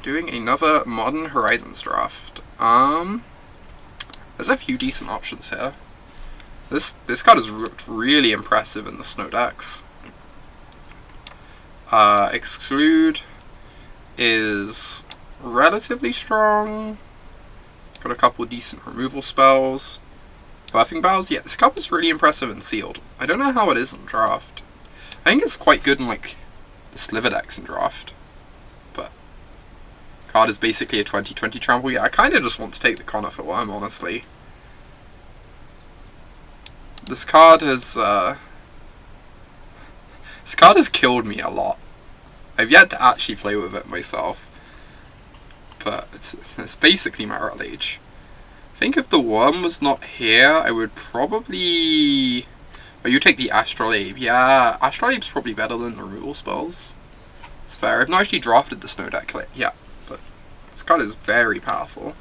doing another Modern Horizons draft. There's a few decent options here. This card has looked really impressive in the snow decks. Exclude is relatively strong. Got a couple decent removal spells. Buffing Battles, yeah, this card was really impressive in Sealed. I don't know how it is in Draft. I think it's quite good in, like, the Sliver decks in Draft. But card is basically a 2020 trample. Yeah, I kind of just want to take the Conifer Worm, honestly. This card has killed me a lot. I've yet to actually play with it myself. But it's basically my Rage. I think if the worm was not here, I would probably... Oh, you take the Astrolabe. Yeah, Astrolabe's probably better than the removal spells. It's fair. I've not actually drafted the snow deck yet, but this card is very powerful.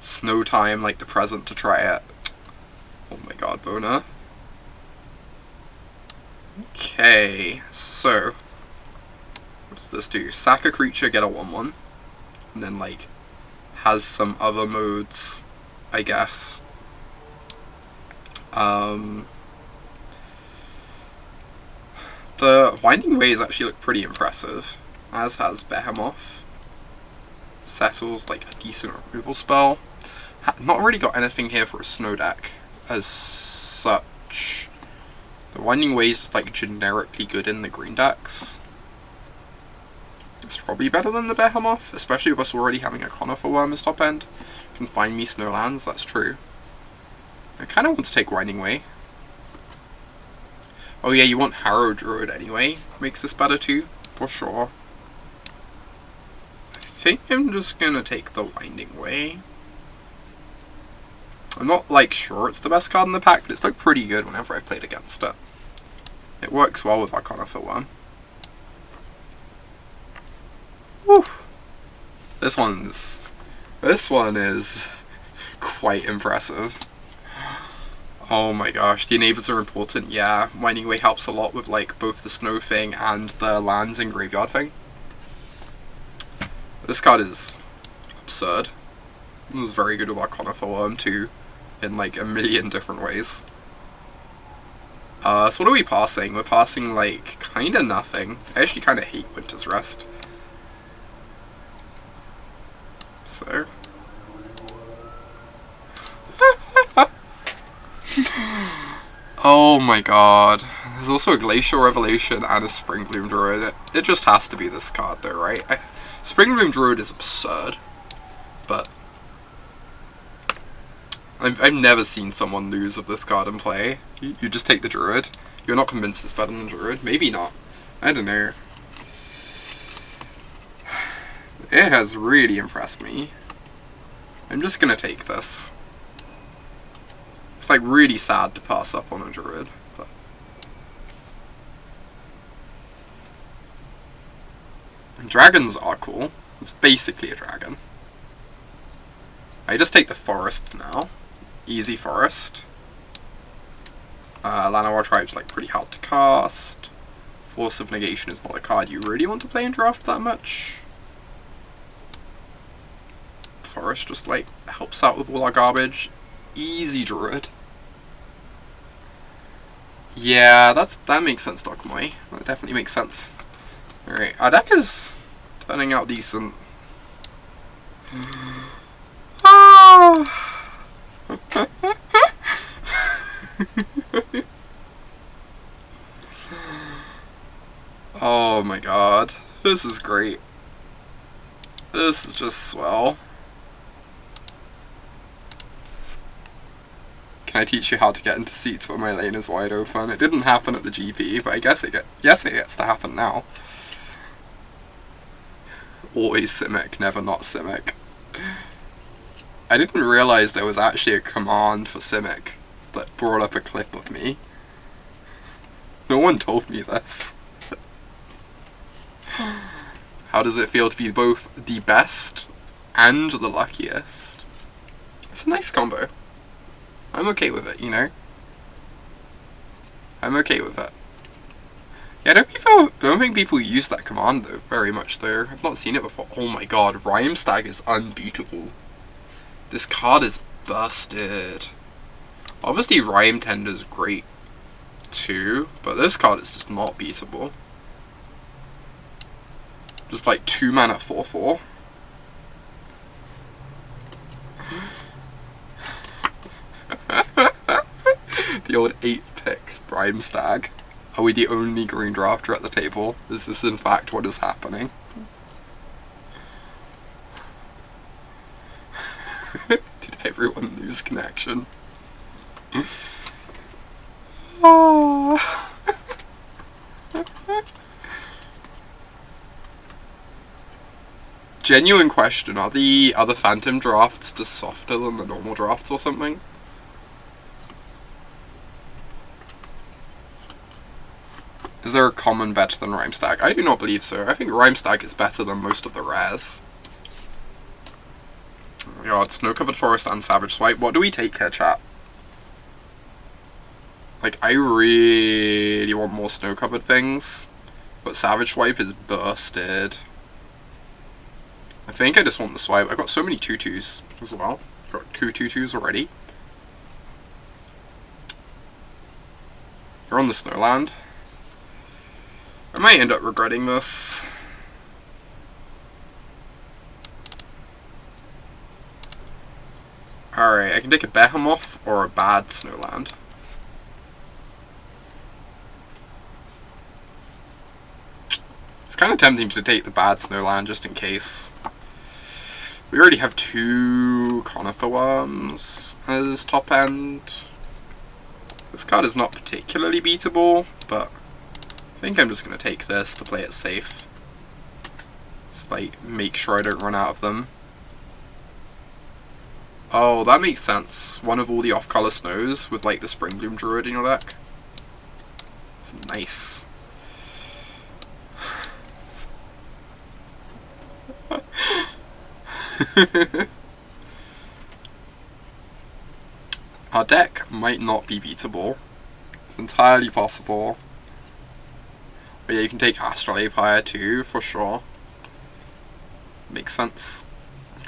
Snow time, like the present to try it. Oh my god, Boner. Okay, so... What's this do? Sack a creature, get a 1/1. And then, like, has some other modes, I guess. The Winding Ways actually look pretty impressive, as has Behemoth. Settles, like, a decent removal spell. Not really got anything here for a snow deck, as such. The Winding Ways is, like, generically good in the green decks. It's probably better than the Behemoth, especially with us already having a Conifer Worm as top end. You can find me Snowlands, that's true. I kind of want to take Winding Way. Oh yeah, you want Harrow Druid anyway. Makes this better too, for sure. I think I'm just gonna take the Winding Way. I'm not, like, sure it's the best card in the pack, but it's looked pretty good whenever I've played against it. It works well with our Conifer Worm. Whew. This one is quite impressive. Oh my gosh, the enablers are important, yeah. Winding Way helps a lot with, like, both the snow thing and the lands and graveyard thing. This card is absurd. It was very good with our Conifer Worm too, in, like, a million different ways. So what are we passing? We're passing, like, kinda nothing. I actually kinda hate Winter's Rest. So... Oh my god. There's also a Glacial Revelation and a Springbloom Druid. It just has to be this card though, right? Springbloom Druid is absurd, but I've never seen someone lose with this card in play. You just take the Druid. You're not convinced it's better than Druid? Maybe not. I don't know. It has really impressed me. I'm just gonna take this. It's, like, really sad to pass up on a Druid, but... And dragons are cool. It's basically a dragon. I just take the Forest now. Easy Forest. Llanowar Tribe's, like, pretty hard to cast. Force of Negation is not a card you really want to play in draft that much. Forest just, like, helps out with all our garbage. Easy Druid. Yeah, that makes sense, Dogmoy. That definitely makes sense. Alright, our deck is turning out decent. Oh my god. This is great. This is just swell. Can I teach you how to get into seats when my lane is wide open? It didn't happen at the GP, but I guess it gets to happen now. Always Simic, never not Simic. I didn't realise there was actually a command for Simic that brought up a clip of me. No one told me this. How does it feel to be both the best and the luckiest? It's a nice combo. I'm okay with it, you know? I'm okay with it. Yeah, don't think people use that command though very much though. I've not seen it before. Oh my god, Rhymestag is unbeatable. This card is busted. Obviously Rhyme Tender's great too, but this card is just not beatable. Just like 2 mana 4/4. The old 8th pick, Rhymestag. Are we the only green drafter at the table? Is this in fact what is happening? Did everyone lose connection? Oh. Genuine question, are the other Phantom drafts just softer than the normal drafts or something? Is there a common better than Rhymestag? I do not believe so. I think Rhymestag is better than most of the rares. Oh my god, Snow-Covered Forest and Savage Swipe. What do we take here, chat? Like, I really want more Snow-Covered things, but Savage Swipe is bursted. I think I just want the swipe. I've got so many 2/2s as well. I've got 2 2/2s already. You're on the Snowland. I might end up regretting this. Alright, I can take a Behemoth or a bad Snowland. It's kind of tempting to take the bad Snowland just in case. We already have 2 Conifer Worms as top end. This card is not particularly beatable, but I think I'm just going to take this to play it safe. Just like make sure I don't run out of them. Oh, that makes sense. One of all the off-color snows with like the Springbloom Druid in your deck. It's nice. Our deck might not be beatable. It's entirely possible. But yeah, you can take Astral Empire too, for sure. Makes sense.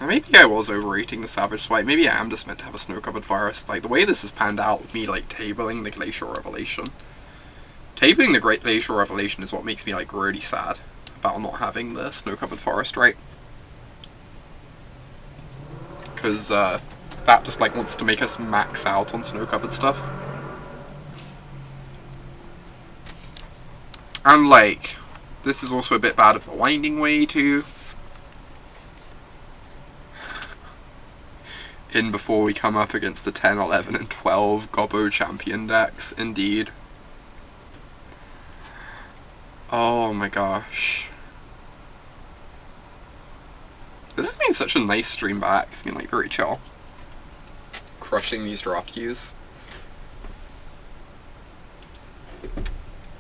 And maybe I was overrating the Savage Swipe. Maybe I am just meant to have a Snow-Covered Forest. Like, the way this has panned out with me, like, tabling the Glacial Revelation. Tabling the Great Glacial Revelation is what makes me, like, really sad about not having the Snow-Covered Forest, right? Because, that just, like, wants to make us max out on Snow-Covered stuff. And, like, this is also a bit bad of the Winding Way, too. In before we come up against the 10, 11, and 12 Gobbo champion decks, indeed. Oh my gosh. This has been such a nice stream back. It's been, like, very chill. Crushing these draft queues.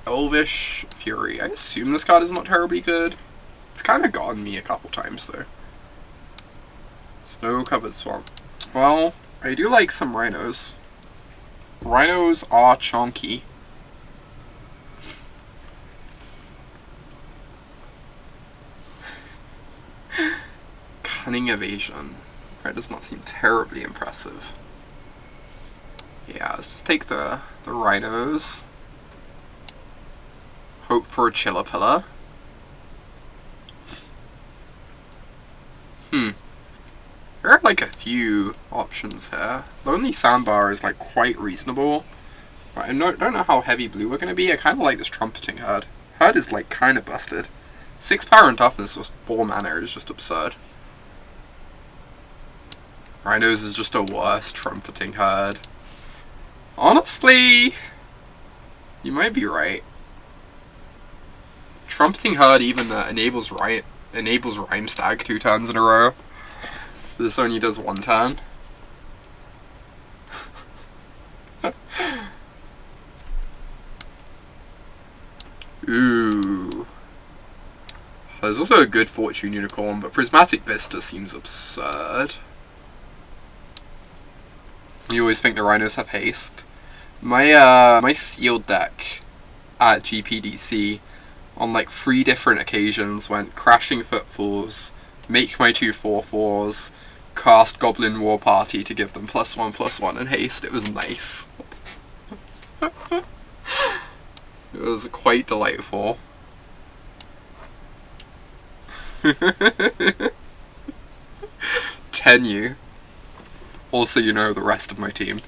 Elvish Fury. I assume this card is not terribly good. It's kind of gotten me a couple times, though. Snow-Covered Swamp. Well, I do like some Rhinos. Rhinos are chonky. Cunning Evasion. That does not seem terribly impressive. Yeah, let's just take the Rhinos. Hope for a Chillapilla. There are like a few options here. Lonely Sandbar is like quite reasonable. But I don't know how heavy blue we're going to be. I kind of like this Trumpeting Herd. Herd is like kind of busted. 6 power and toughness, just 4 mana is just absurd. Rhinos is just a worse Trumpeting Herd. Honestly, you might be right. Trumpeting Herd even enables Rhymestag 2 turns in a row. This only does 1 turn. Ooh. There's also a good Fortune Unicorn, but Prismatic Vista seems absurd. You always think the Rhinos have haste. My sealed deck at GPDC on like 3 different occasions went Crashing Footfalls, make my 2 4/4s, cast Goblin War Party to give them +1/+1 and haste. It was nice. It was quite delightful. Tenyu. Also, you know the rest of my team.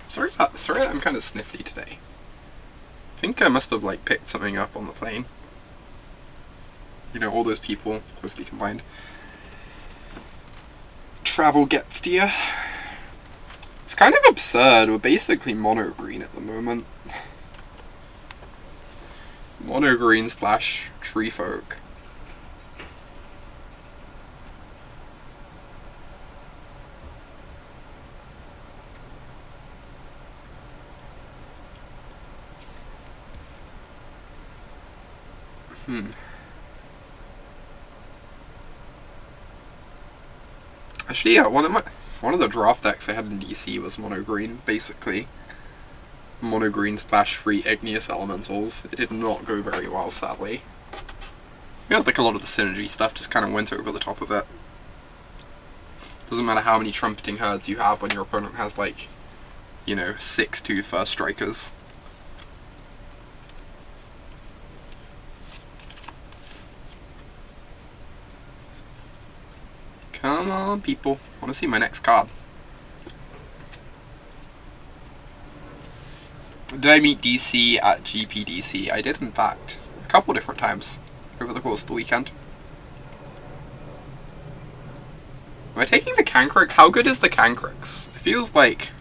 Sorry that I'm kind of sniffly today. I think I must have like picked something up on the plane. You know, all those people closely combined. Travel gets to you. It's kind of absurd. We're basically mono green at the moment. Mono green / tree folk. Actually, yeah, one of the draft decks I had in DC was mono green, basically. Mono green / 3 igneous elementals. It did not go very well, sadly. Feels like a lot of the synergy stuff just kind of went over the top of it. Doesn't matter how many trumpeting herds you have when your opponent has like, you know, 6/2 first strikers. Come on, people. I want to see my next card. Did I meet DC at GPDC? I did, in fact. A couple different times over the course of the weekend. Am I taking the Cancrix? How good is the Cancrix? It feels like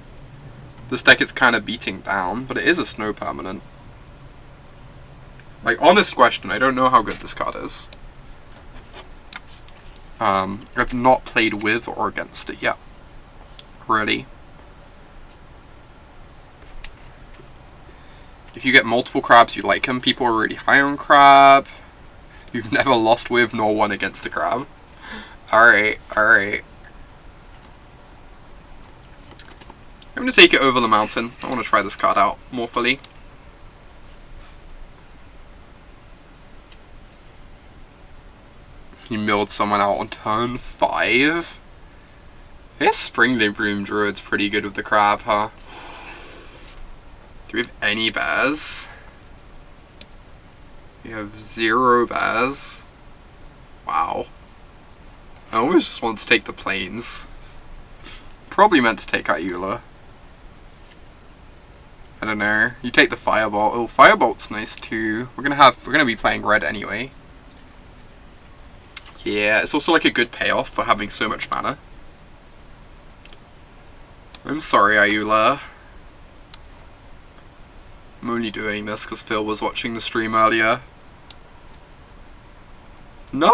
this deck is kind of beating down, but it is a snow permanent. Like, honest question, I don't know how good this card is. I've not played with or against it yet. Really. If you get multiple crabs, you like them. People are really high on crab. You've never lost with nor won against the crab. Alright, alright. I'm going to take it over the mountain. I want to try this card out more fully. You milled someone out on turn 5? This Springbloom Druid's pretty good with the crab, huh? Do we have any bears? We have 0 bears. Wow. I always just want to take the plains. Probably meant to take Ayula. I don't know. You take the Firebolt. Oh, Firebolt's nice too. We're gonna be playing red anyway. Yeah, it's also like a good payoff for having so much mana. I'm sorry, Ayula. I'm only doing this because Phil was watching the stream earlier. No!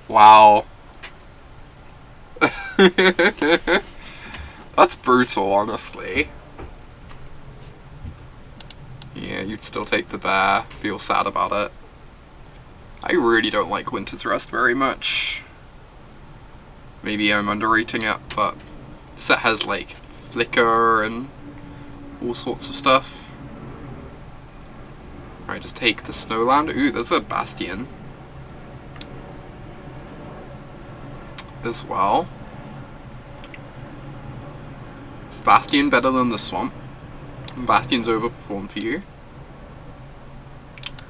Wow. That's brutal, honestly. Yeah, you'd still take the bear, feel sad about it. I really don't like Winter's Rest very much. Maybe I'm underrating it, but this set has like flicker and all sorts of stuff. Alright, just take the Snowland. Ooh, there's a Bastion as well. Is Bastion better than the Swamp? Bastion's overperformed for you.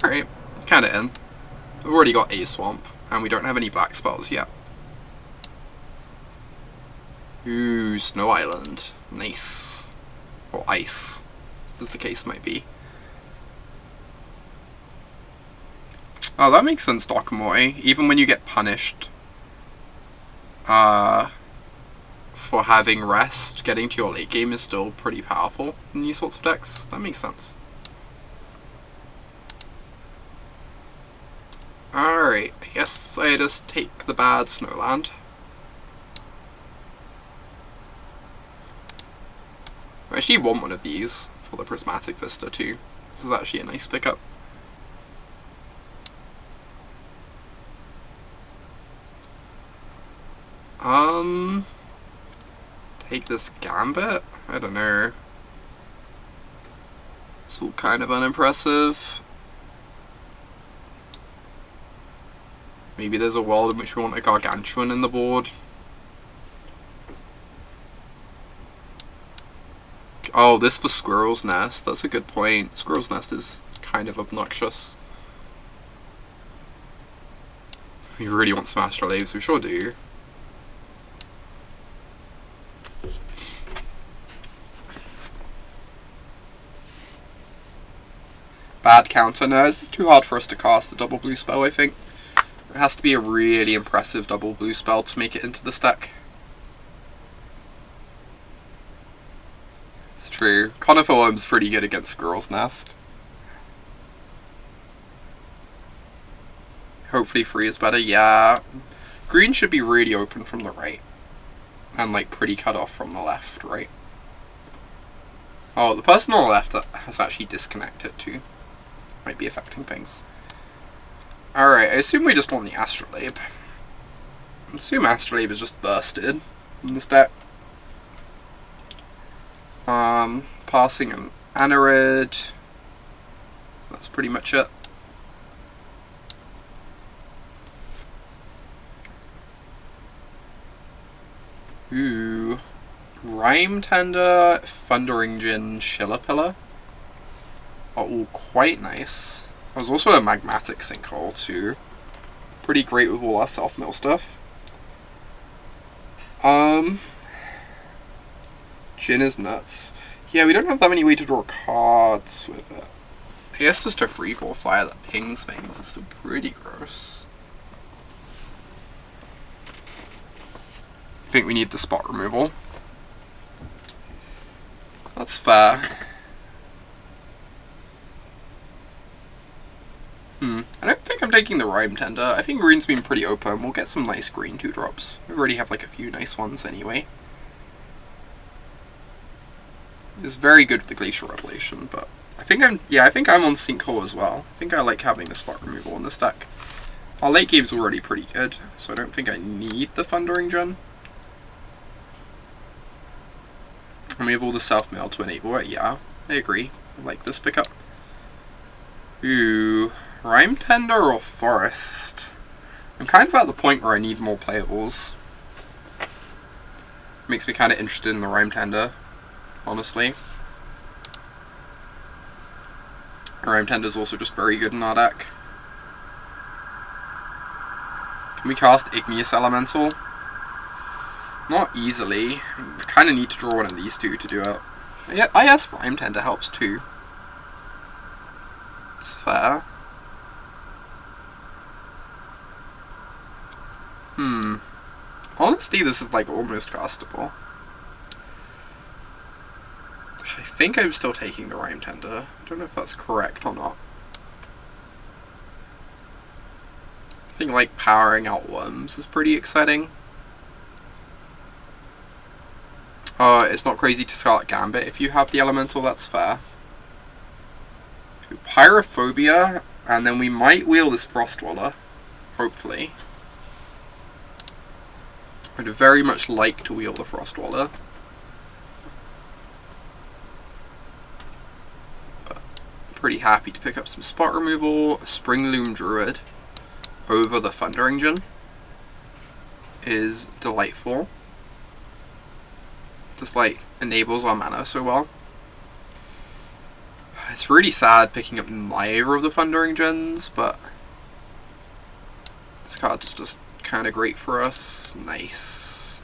Alright, kinda in. We've already got a Swamp, and we don't have any black spells yet. Ooh, Snow Island. Nice. Or Ice, as the case might be. Oh, that makes sense, Dokomoy. Even when you get punished for having rest, getting to your late game is still pretty powerful in these sorts of decks. That makes sense. Alright, I guess I just take the bad Snowland. I actually want one of these for the Prismatic Vista too. This is actually a nice pickup. take this Gambit? I don't know. It's all kind of unimpressive. Maybe there's a world in which we want a Gargantuan in the board. Oh, this for Squirrel's Nest. That's a good point. Squirrel's Nest is kind of obnoxious. We really want some Astrolabes, we sure do. Bad counter. No, this is too hard for us to cast a double blue spell, I think. It has to be a really impressive double blue spell to make it into this deck. It's true. Conifer Worm's pretty good against Squirrel's Nest. Hopefully free is better. Yeah. Green should be really open from the right. And like pretty cut off from the left, right? Oh, the person on the left has actually disconnected too. Might be affecting things. Alright, I assume we just want the Astrolabe. I assume Astrolabe is just bursted in this deck. Passing an Anarid. That's pretty much it. Ooh. Rime Tender, Thundering Djinn, Shillipillar are all quite nice. There's also a Magmatic Sinkhole too. Pretty great with all our self-mill stuff. Djinn is nuts. Yeah, we don't have that many ways to draw cards with it. I guess just a free-fall flyer that pings things is still pretty gross. I think we need the spot removal. That's fair. I don't think I'm taking the Rime Tender. I think green's been pretty open. We'll get some nice green 2-drops. We already have like a few nice ones anyway. It's very good with the Glacial Revelation, but I think I'm on Sinkhole as well. I think I like having the spot removal in this deck. Our late game's already pretty good, so I don't think I need the Thundering Djinn. And we have all the self-mail to enable it. Yeah, I agree. I like this pickup. Ooh, Rime Tender or Forest? I'm kind of at the point where I need more playables. Makes me kind of interested in the Rime Tender, honestly. Rime Tender is also just very good in our deck. Can we cast Igneous Elemental? Not easily. We kind of need to draw one of these two to do it. Yeah, I guess Rime Tender helps too. It's fair. Honestly, this is like almost castable. I think I'm still taking the Rime Tender. I don't know if that's correct or not. I think like powering out worms is pretty exciting. It's not crazy to start Gambit if you have the elemental, that's fair. Pyrophobia, and then we might wheel this Frostwaller, hopefully. I'd very much like to wheel the Frostwaller. But pretty happy to pick up some spot removal. Springloom Druid over the Thundering Djinn is delightful. Just like enables our mana so well. It's really sad picking up neither of the Thundering Djinns, but this card is just kind of great for us. Nice.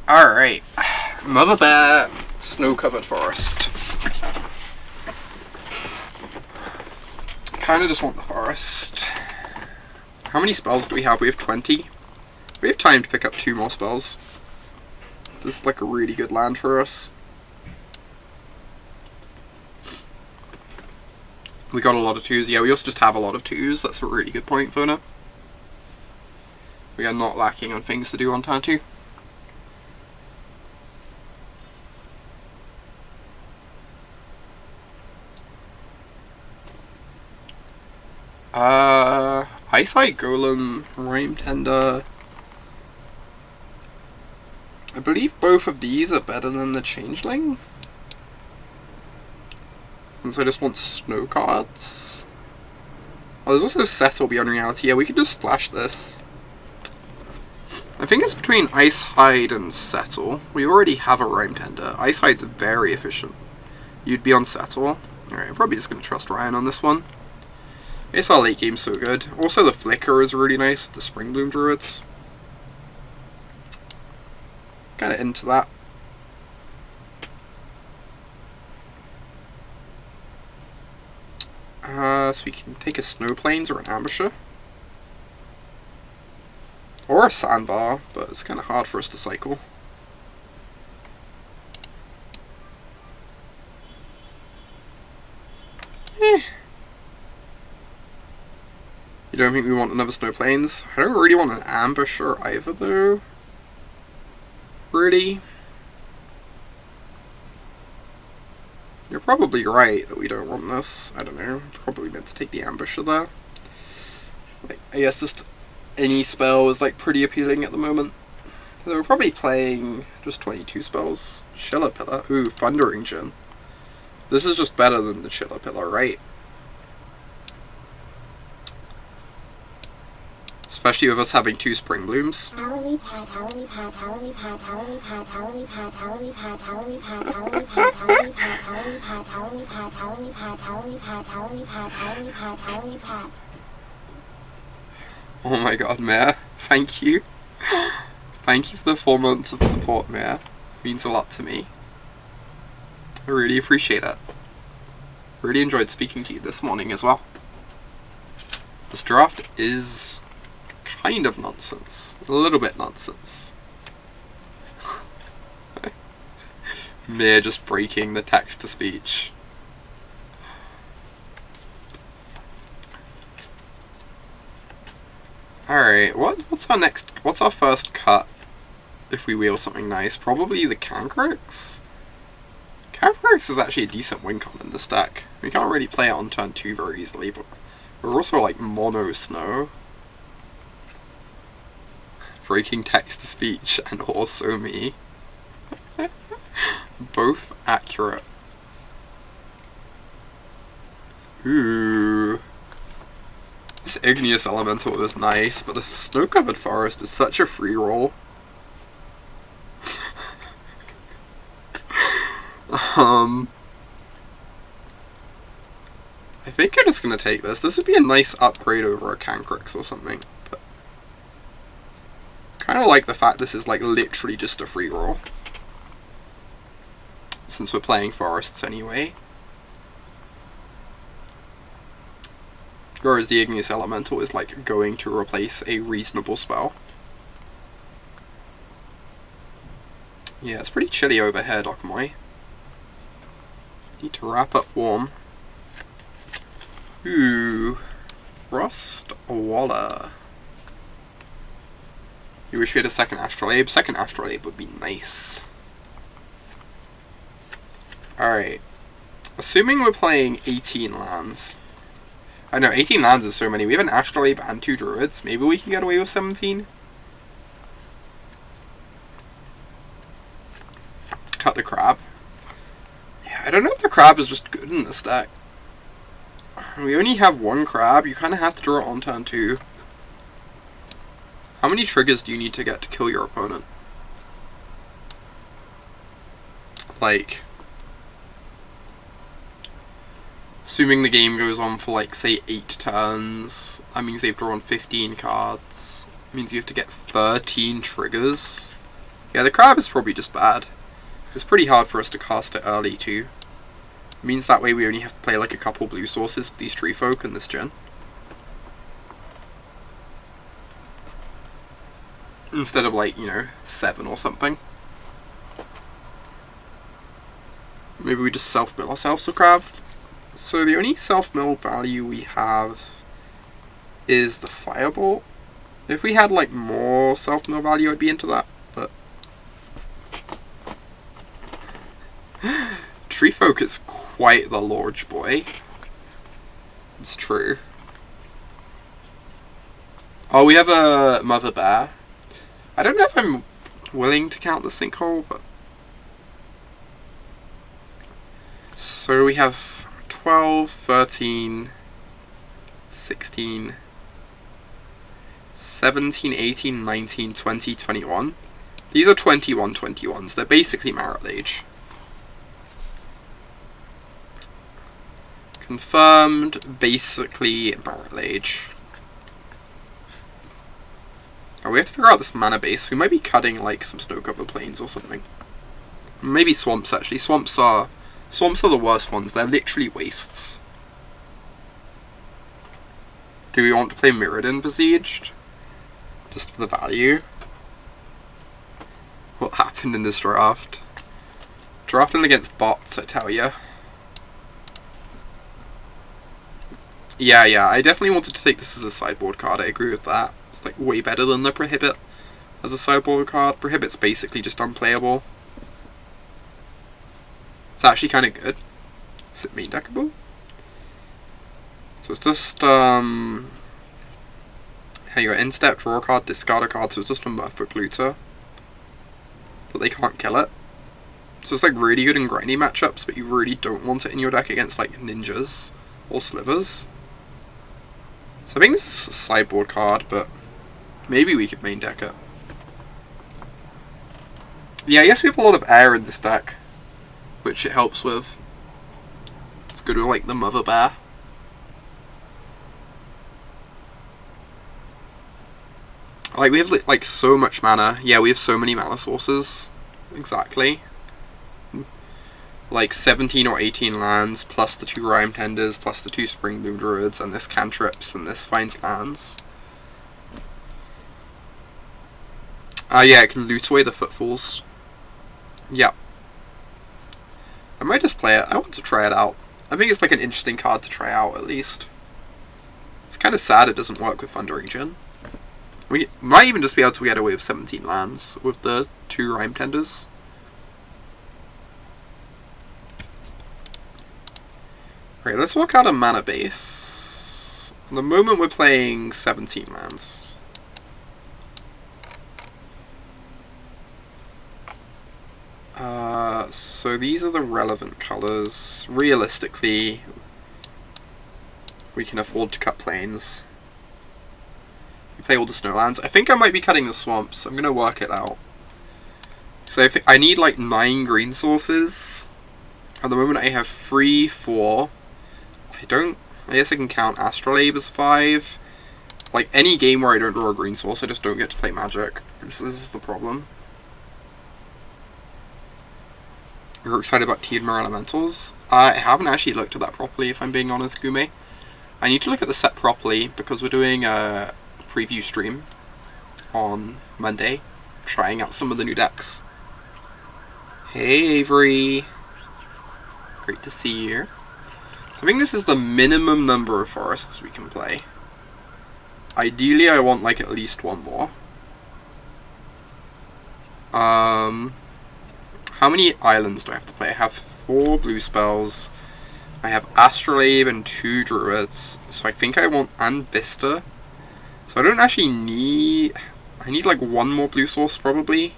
Alright. Mother Bear, Snow-Covered Forest. Kind of just want the forest. How many spells do we have? We have 20. We have time to pick up 2 more spells. This is like a really good land for us. We got a lot of 2s. Yeah, we also just have a lot of 2s. That's a really good point, Fona. We are not lacking on things to do on turn 2. Eyesight Golem, Rhyme Tender. I believe both of these are better than the Changeling. And so I just want snow cards. Oh, there's also Settle Beyond Reality. Yeah, we could just splash this. I think it's between Ice Hide and Settle. We already have a Rhyme Tender. Ice Hide's very efficient. You'd be on Settle. Alright, I'm probably just going to trust Ryan on this one. It's our late game's so good. Also, the Flicker is really nice with the Spring Bloom Druids. Kinda into that. So we can take a Snow Plains or an Ambusher. Or a Sandbar, but it's kind of hard for us to cycle. You don't think we want another Snow Plains? I don't really want an Ambusher either, though. Really? You're probably right that we don't want this. I don't know. Probably meant to take the Ambusher there. Like, I guess just any spell is like pretty appealing at the moment. So we're probably playing just 22 spells. Chiller Pillar. Ooh, Thundering Djinn. This is just better than the Chiller Pillar, right? Especially with us having 2 Spring Blooms. Oh my god, Mare. Thank you. Thank you for the 4 months of support, Mare. It means a lot to me. I really appreciate it. Really enjoyed speaking to you this morning as well. This draft is kind of nonsense. A little bit nonsense. Mare just breaking the text-to-speech. Alright, what's our first cut if we wheel something nice? Probably the Cancrux? Cancrux is actually a decent win con in this deck. We can't really play it on turn 2 very easily, but we're also like mono snow. Breaking text-to-speech and also me. Both accurate. Ooh. This Igneous Elemental is nice, but the Snow-Covered Forest is such a free roll. I think I'm just gonna take this. This would be a nice upgrade over a Cancrux or something, but kind of like the fact this is like literally just a free roll. Since we're playing forests anyway. Whereas the Igneous Elemental is like going to replace a reasonable spell. Yeah, it's pretty chilly over here, Dockmoy. Need to wrap up warm. Ooh. Frost Waller. You wish we had a second Astrolabe? Second Astrolabe would be nice. Alright. Assuming we're playing 18 lands. I know, 18 lands is so many. We have an Astrolabe and 2 Druids. Maybe we can get away with 17? Cut the Crab. Yeah, I don't know if the Crab is just good in this deck. We only have 1 Crab. You kind of have to draw it on turn 2. How many triggers do you need to get to kill your opponent? Like, assuming the game goes on for like, say 8 turns, that means they've drawn 15 cards. It means you have to get 13 triggers. Yeah, the Crab is probably just bad. It's pretty hard for us to cast it early too. It means that way we only have to play like a couple blue sources for these Tree Folk and this Djinn. Instead of like, 7 or something. Maybe we just self-mill ourselves a Crab. So the only self-mill value we have is the Firebolt. If we had like more self-mill value, I'd be into that, but Tree Folk is quite the large boy. It's true. Oh, we have a Mother Bear. I don't know if I'm willing to count the sinkhole, but... So we have 12, 13, 16, 17, 18, 19, 20, 21. These are 21 21s. They're basically Marit Lage. Confirmed, basically Marit Lage. Oh, we have to figure out this mana base. We might be cutting like some snow-covered plains or something. Maybe swamps, actually. Swamps are the worst ones. They're literally wastes. Do we want to play Mirrodin Besieged? Just for the value? What happened in this draft? Drafting against bots, I tell ya. Yeah, I definitely wanted to take this as a sideboard card. I agree with that. It's like way better than the Prohibit as a sideboard card. Prohibit's basically just unplayable. It's actually kind of good. Is it main deckable? So it's just, yeah, you got instep, draw a card, discard a card, so it's just a Merfolk Looter. But they can't kill it. So it's like really good in grindy matchups, but you really don't want it in your deck against like ninjas or slivers. So I think this is a sideboard card, but maybe we could main deck it. Yeah, I guess we have a lot of air in this deck, which it helps with. It's good with like the Mother Bear. Like we have like so much mana. Yeah, we have so many mana sources. Exactly. Like 17 or 18 lands, plus the 2 Rime Tenders, plus the 2 Springbloom Druids, and this cantrips, and this finds lands. Yeah, it can loot away the Footfalls. Yeah. I might just play it. I want to try it out. I think it's like an interesting card to try out, at least. It's kind of sad it doesn't work with Thundering Djinn. We might even just be able to get away with 17 lands with the 2 Rime Tenders. Right, let's work out a mana base. At the moment we're playing 17 lands. So these are the relevant colours. Realistically, we can afford to cut plains. We play all the snowlands. I think I might be cutting the swamps. I'm going to work it out. So I need like 9 green sources. At the moment I have 3, 4. I guess I can count Astrolabe as 5. Like any game where I don't draw a green source, I just don't get to play Magic. So this is the problem. You're excited about Tiedemann Elementals? I haven't actually looked at that properly, if I'm being honest, Gume. I need to look at the set properly, because we're doing a preview stream on Monday, trying out some of the new decks. Hey Avery! Great to see you. So I think this is the minimum number of forests we can play. Ideally I want like at least 1 more. How many islands do I have to play? I have 4 blue spells. I have Astrolabe and 2 druids. So I think I want and Vista. So I don't actually need... I need like 1 more blue source probably.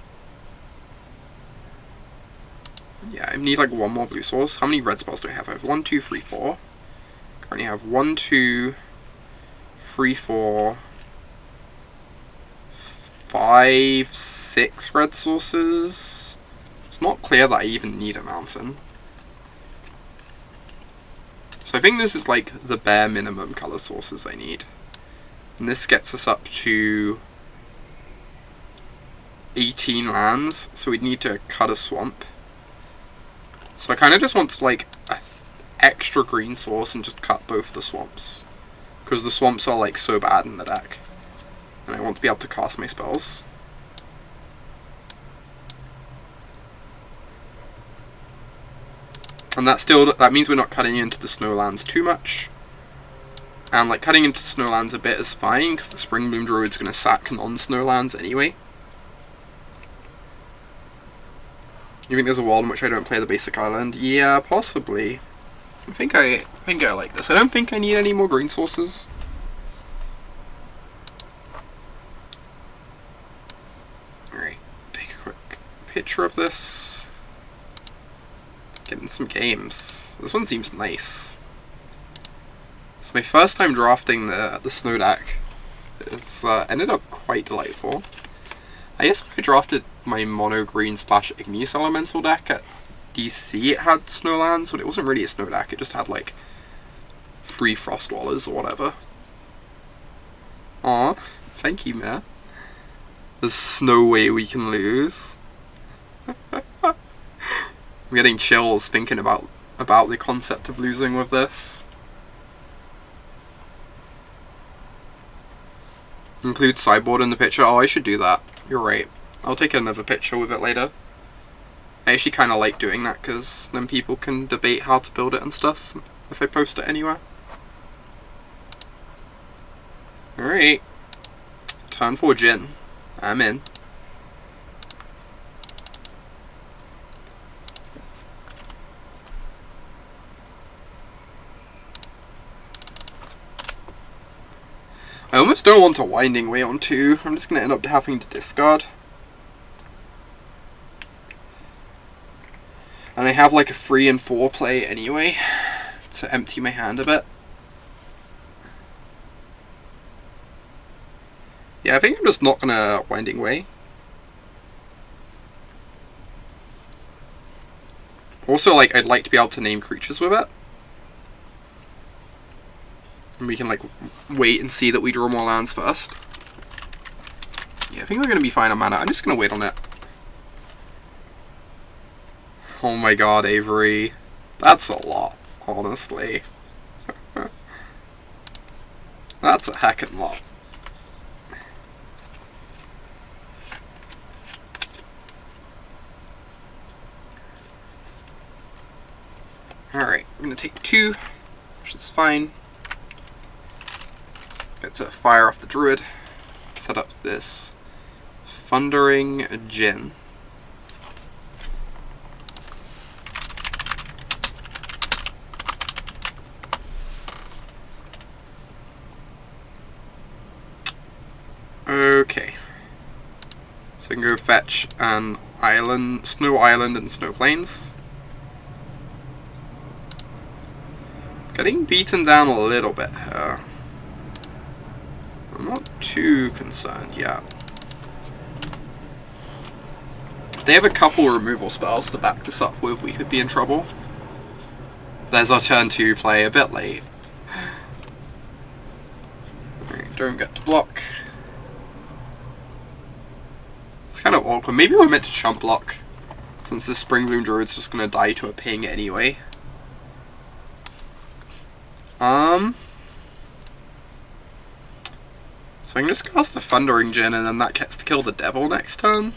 Yeah, I need like 1 more blue source. How many red spells do I have? I have 1, 2, 3, 4. Currently have 1, 2, 3, 4, 5, 6 red sources. It's not clear that I even need a mountain. So I think this is like the bare minimum color sources I need. And this gets us up to 18 lands, so we'd need to cut a swamp. So I kind of just want like an extra green source and just cut both the swamps. Because the swamps are like so bad in the deck. And I want to be able to cast my spells. And that means we're not cutting into the snowlands too much. And like cutting into the snowlands a bit is fine, because the Springbloom Druid's going to sack non-snowlands anyway. You think there's a world in which I don't play the basic island? Yeah, possibly. I think I like this. I don't think I need any more green sources. picture of this. Getting some games. This one seems nice. It's my first time drafting the snow deck. It's ended up quite delightful. I guess when I drafted my mono green / Igneous Elemental deck at DC, it had Snowlands, but it wasn't really a snow deck. It just had like 3 Frostwallers or whatever. Aw, thank you, man. There's no way we can lose. I'm getting chills thinking about the concept of losing with this. Include sideboard in the picture. Oh, I should do that. You're right. I'll take another picture with it later. I actually kind of like doing that because then people can debate how to build it and stuff if I post it anywhere. Alright. Turn 4 Jin. I'm in. I almost don't want a Winding Way on 2. I'm just going to end up having to discard. And I have like a 3 and 4 play anyway to empty my hand a bit. Yeah, I think I'm just not going to Winding Way. Also, like, I'd like to be able to name creatures with it. And we can, like, wait and see that we draw more lands first. Yeah, I think we're going to be fine on mana. I'm just going to wait on it. Oh my god, Avery. That's a lot, honestly. That's a heckin' lot. Alright, I'm going to take 2, which is fine. Get to fire off the Druid. Set up this Thundering Djinn. Okay. So I can go fetch an island, Snow Island and Snow Plains. Getting beaten down a little bit here. I'm not too concerned yet. They have a couple removal spells to back this up with. We could be in trouble. There's our turn 2 play, a bit late. Right, don't get to block. It's kind of awkward. Maybe we're meant to chump block, since this Springbloom Druid's just going to die to a ping anyway. So I can just cast the Thundering Djinn and then that gets to kill the Devil next turn.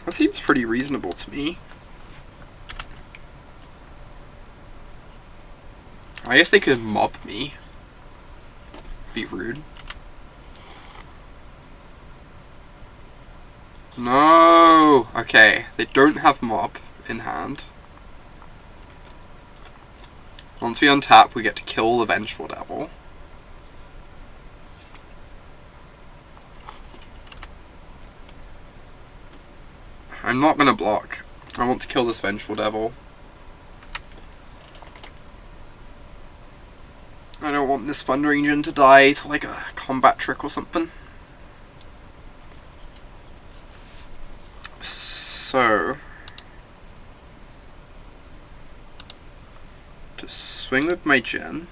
That seems pretty reasonable to me. I guess they could mob me. Be rude. No! Okay, they don't have mob in hand. Once we untap, we get to kill the Vengeful Devil. I'm not gonna block. I want to kill this Vengeful Devil. I don't want this Thundering Djinn to die to like a combat trick or something. So to swing with my Djinn,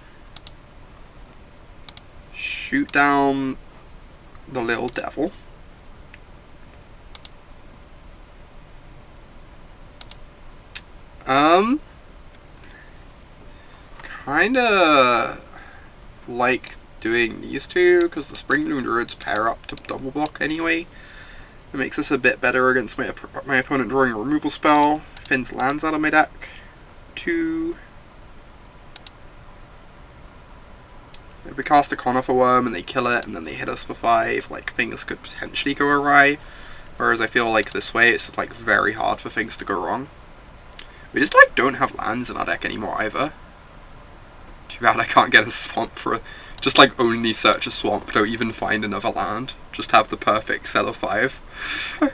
shoot down the little devil. Kinda like doing these two because the Springbloom Druids pair up to double block anyway. It makes this a bit better against my opponent drawing a removal spell. Thins lands out of my deck. 2. If we cast a Conifer Worm and they kill it and then they hit us for 5, like things could potentially go awry. Whereas I feel like this way it's just like very hard for things to go wrong. We just like don't have lands in our deck anymore either. Too bad I can't get a swamp for just like only search a swamp, don't even find another land. Just have the perfect set of 5. I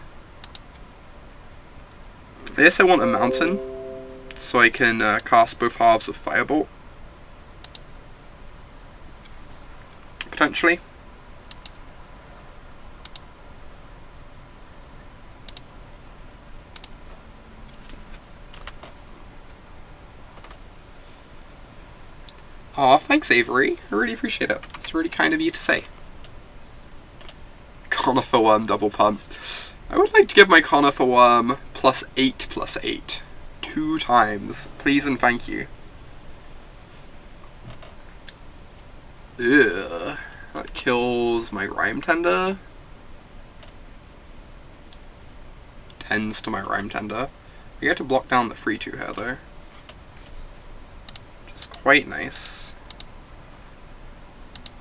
guess I want a mountain, so I can cast both halves of Firebolt. Potentially. Aw, thanks Avery. I really appreciate it. It's really kind of you to say. Conifer Worm double pump. I would like to give my Conifer Worm +8/+8. 2 times. Please and thank you. Ugh. That kills my Rhyme Tender. Tends to my Rhyme Tender. I get to block down the 3/2 here though. Which is quite nice.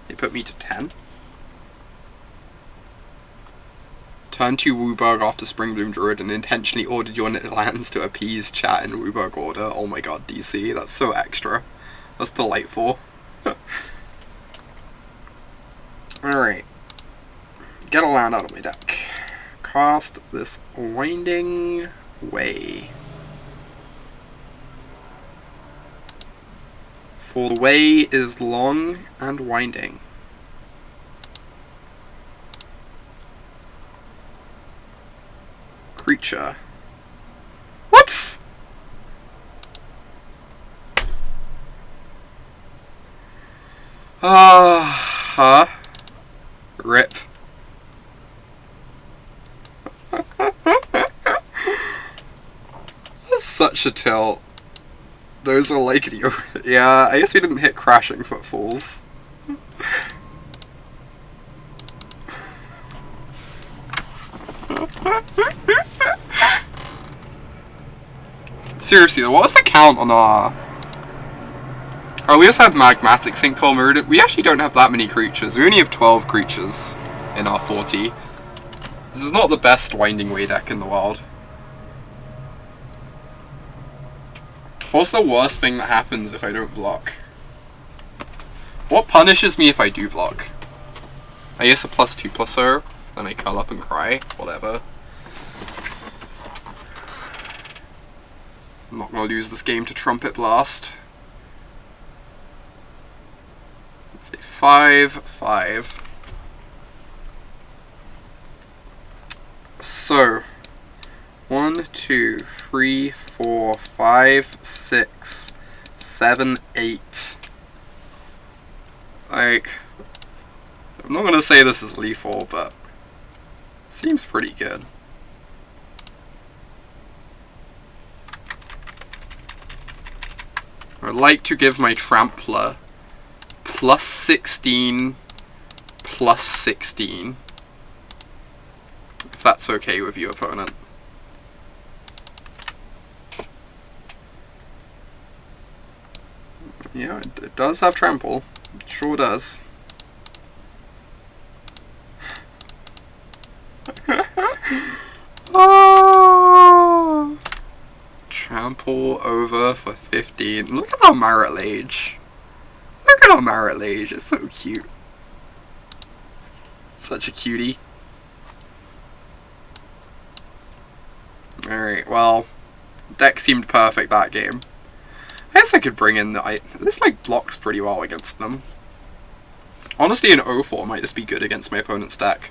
They put me to 10. Turn to Wooburg after Springbloom Druid and intentionally ordered your lands to appease chat in Wooburg order. Oh my god, DC, that's so extra. That's delightful. Alright. Get a land out of my deck. Cast this Winding Way. For the way is long and winding. Creature. What? Rip. That's such a tilt. Those are like the... Yeah, I guess we didn't hit Crashing Footfalls. Seriously though, what was the count on our... Oh, we also had Magmatic Sinkhole Mirrodin. We actually don't have that many creatures. We only have 12 creatures in our 40. This is not the best Winding Way deck in the world. What's the worst thing that happens if I don't block? What punishes me if I do block? I guess a +2/+0, then I curl up and cry, whatever. I'm not gonna lose this game to Trumpet Blast. Let's say 5/5. So 1, 2, 3, 4, 5, 6, 7, 8. Like, I'm not gonna say this is lethal, but seems pretty good. I'd like to give my Trampler +16/+16. If that's okay with you, opponent. Yeah, it does have Trample. It sure does. Oh! Trample over for 15. Look at our Marit Lage. Look at our Marit Lage. It's so cute. Such a cutie. Alright, well, deck seemed perfect that game. I guess I could bring in the... This, like, blocks pretty well against them. Honestly, an 0-4 might just be good against my opponent's deck.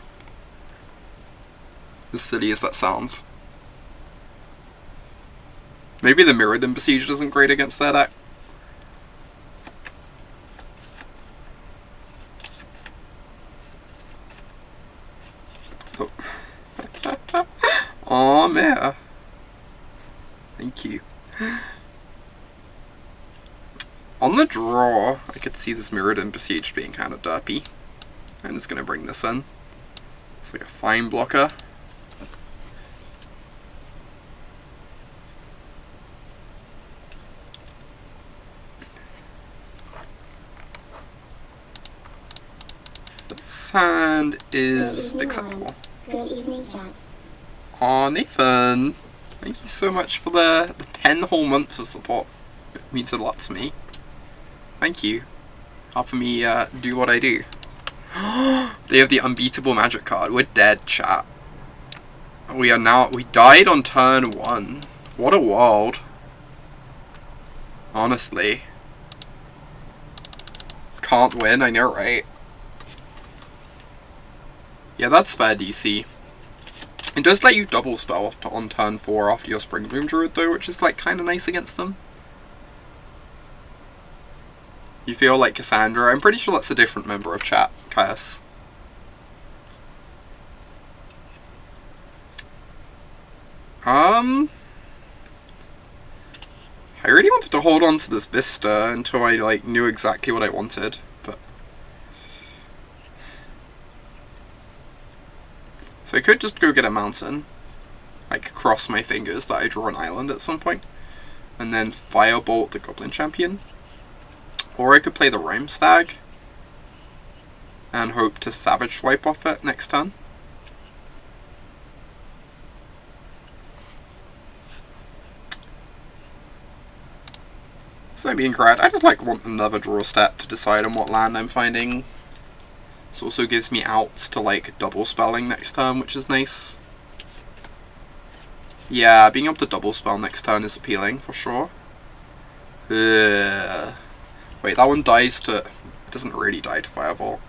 As silly as that sounds. Maybe the Mirrodin Besieged isn't great against their deck. Oh. Aw, Mare. Thank you. On the draw, I could see this Mirrodin Besieged being kind of derpy. I'm just going to bring this in. It's like a fine blocker. This hand is acceptable. Good evening, chat. Aw, Nathan. Thank you so much for the 10 whole months of support. It means a lot to me. Thank you. Helping me do what I do. They have the unbeatable magic card. We're dead, chat. We died on turn 1. What a world. Honestly. Can't win, I know, right? Yeah, that's fair, DC. It does let you double spell on turn 4 after your Spring Bloom Druid though, which is like kinda nice against them. You feel like Cassandra? I'm pretty sure that's a different member of chat, Caius. I really wanted to hold on to this Vista until I like knew exactly what I wanted, but so I could just go get a mountain, like cross my fingers that I draw an island at some point, and then Firebolt the Goblin Champion. Or I could play the Rhyme Stag and hope to Savage Swipe off it next turn. So being correct, I just like want another draw step to decide on what land I'm finding. This also gives me outs to like double spelling next turn, which is nice. Yeah, being able to double spell next turn is appealing for sure. Wait, that one dies to... It doesn't really die to Firebolt.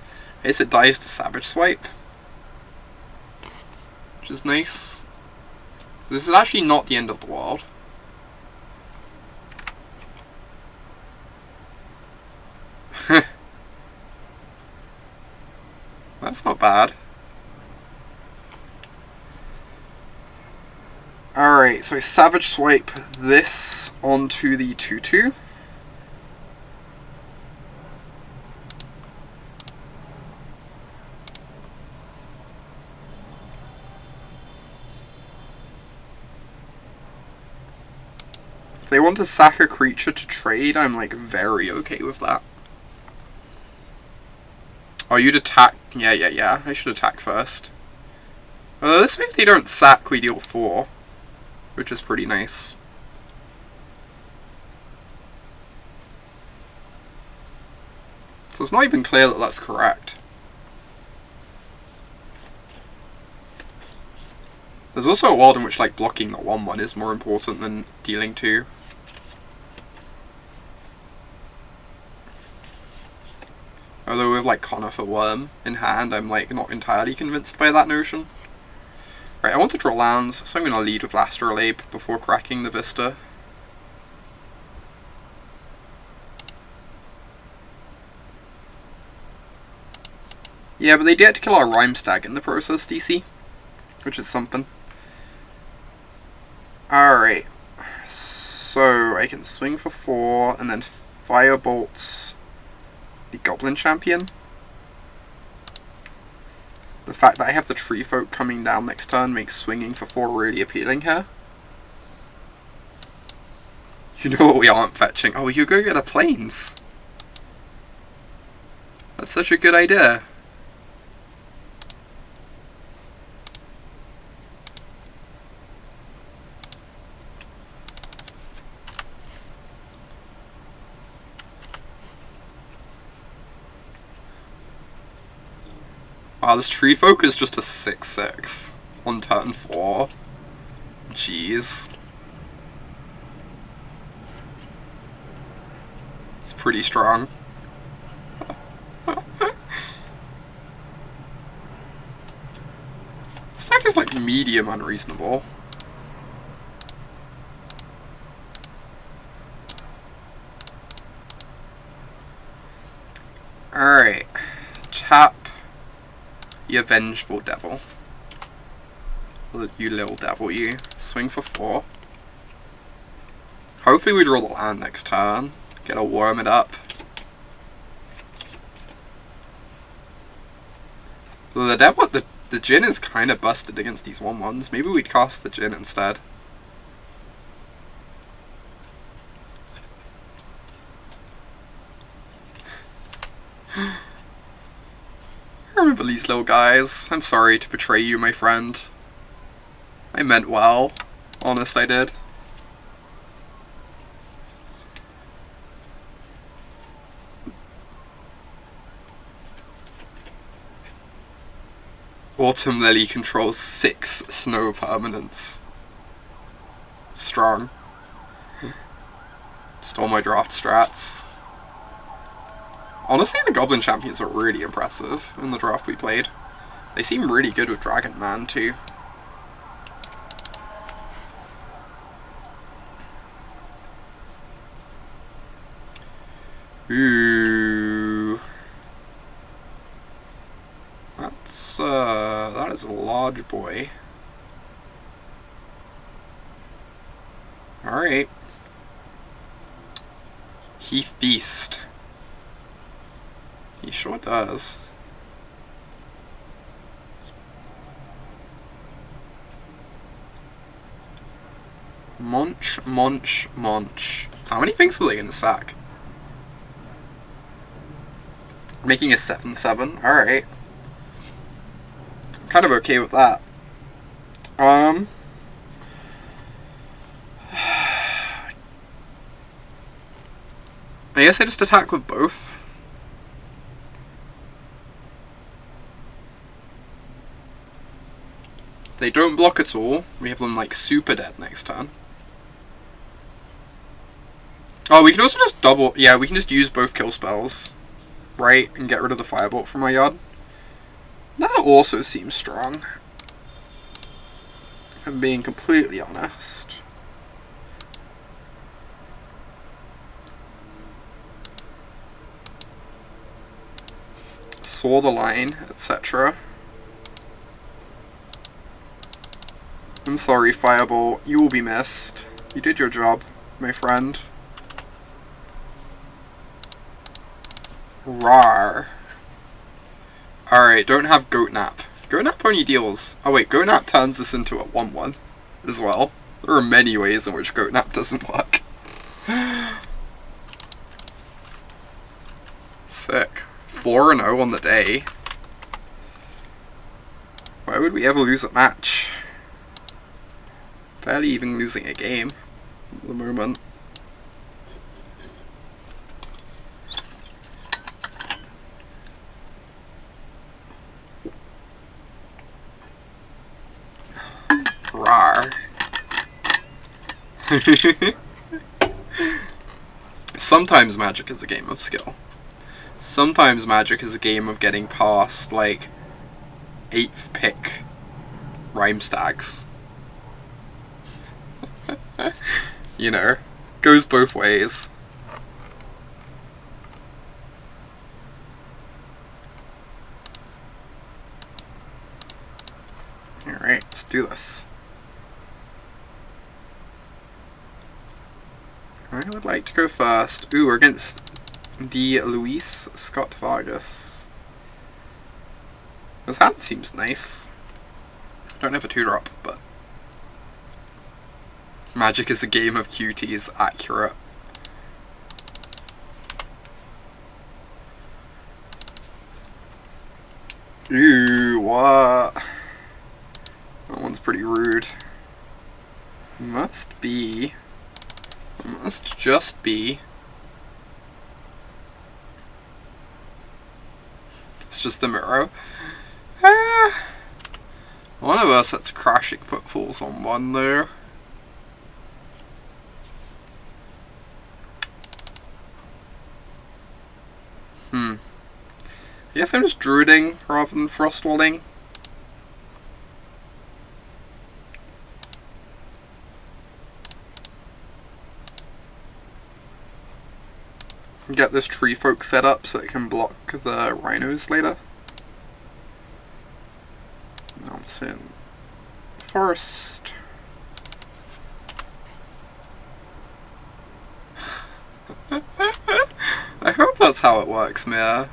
I guess it dies to Savage Swipe, which is nice. This is actually not the end of the world. That's not bad. Alright, so I Savage Swipe this onto the 2/2. If they want to sack a creature to trade, I'm like very okay with that. Oh, you'd attack. Yeah. I should attack first. This way if they don't sack, we deal 4. Which is pretty nice. So it's not even clear that that's correct. There's also a world in which like blocking the 1/1 is more important than dealing 2. Although with like Conifer Worm in hand, I'm like not entirely convinced by that notion. Right, I want to draw lands, so I'm going to lead with Astrolabe before cracking the Vista. Yeah, but they get to kill our Rhyme Stag in the process, DC. Which is something. Alright. So, I can swing for 4, and then Firebolt the Goblin Champion. The fact that I have the Tree Folk coming down next turn makes swinging for 4 really appealing here. You know what we aren't fetching? Oh, you go get a Plains. That's such a good idea. Wow, this Tree Folk is just a 6/6 on turn 4. Jeez. It's pretty strong. This deck is like medium unreasonable. Alright. Tap. You vengeful devil. You little devil, you. Swing for 4. Hopefully we draw the land next turn. Get a worm it up. The devil, the Djinn is kind of busted against these 1/1s. Maybe we'd cast the Djinn instead. I remember these little guys. I'm sorry to betray you, my friend. I meant well. Honest, I did. Autumn Lily controls 6 snow permanents. Strong. Stole my draft strats. Honestly, the Goblin Champions are really impressive in the draft we played. They seem really good with Dragon Man too. Ooh. That is a large boy. Alright. He feast. He sure does. Munch, munch, munch. How many things are they in the sack? Making a 7/7. Alright. I'm kind of okay with that. I guess I just attack with both. If they don't block at all, we have them like super dead next turn. Oh, we can also just double... Yeah, we can just use both kill spells. Right, and get rid of the Firebolt from our yard. That also seems strong. If I'm being completely honest. Saw the line, etc. I'm sorry, Firebolt. You will be missed. You did your job, my friend. Rawr. Alright, don't have Goat Nap. Goat Nap only deals... Oh wait, Goat Nap turns this into a 1/1 as well. There are many ways in which Goat Nap doesn't work. Sick. 4-0 on the day. Why would we ever lose a match? Barely even losing a game at the moment. Rawr. Sometimes Magic is a game of skill. Sometimes Magic is a game of getting past, like, 8th pick Rhyme Stags. You know, goes both ways. Alright, let's do this. I would like to go first. Ooh, we're against the Luis Scott Vargas. His hand seems nice. Don't have a 2-drop, but Magic is a game of cuties, accurate. Ooh, what? That one's pretty rude. Must just be. It's just the mirror. One of us that's crashing footfalls on one there. I guess I'm just druiding rather than frostwalling. Get this tree folk set up so it can block the rhinos later. Mountain forest. I hope that's how it works, Mia.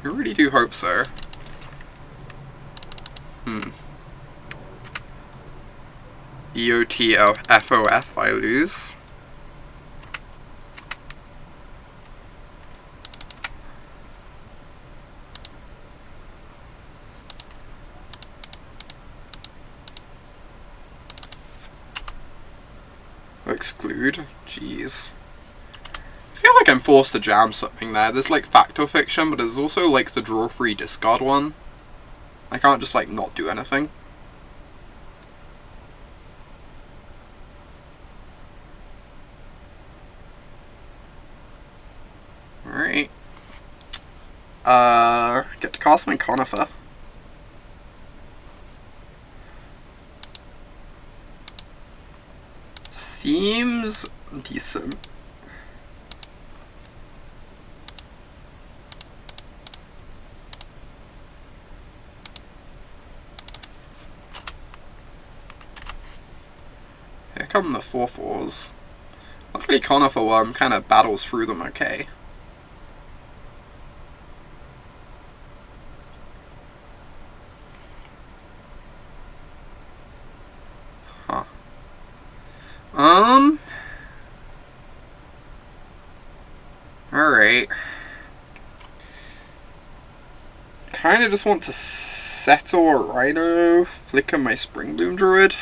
I really do hope so. EOTFOF, I lose. Exclude? Jeez. I feel like I'm forced to jam something there. There's like Fact or Fiction, but there's also like the draw free discard one. I can't just, like, not do anything. Alright. Get to cast my Conifer. Seems decent. Here come the 4/4s. Luckily Conifer Worm kind of battles through them okay. Huh. Alright. Kinda just want to settle a Rhino, flicker my Springbloom Druid.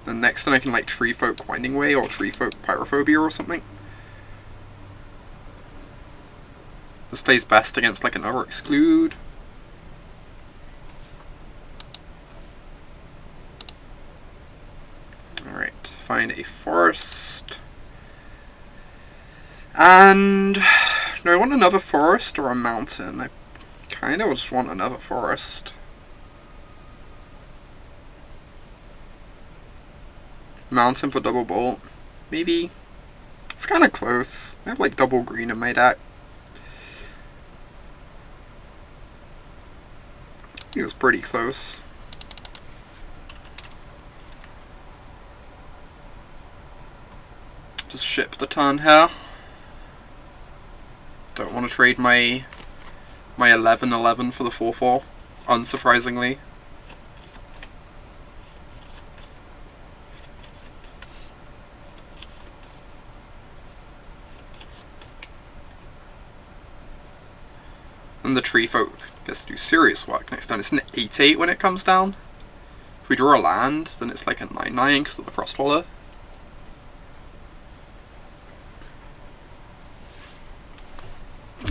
And next time I can like Treefolk Winding Way or Treefolk Pyrophobia or something. This plays best against like another Exclude. Alright, find a forest. And do I want another forest or a mountain? I kind of just want another forest. Mountain for double bolt. Maybe. It's kind of close. I have like double green in my deck. I think it's pretty close. Just ship the turn here. Don't want to trade my 11/11 for the 4/4, unsurprisingly. And the Treefolk gets to do serious work next time. It's an 8/8 when it comes down. If we draw a land, then it's like a 9/9 because of the Frostwaller.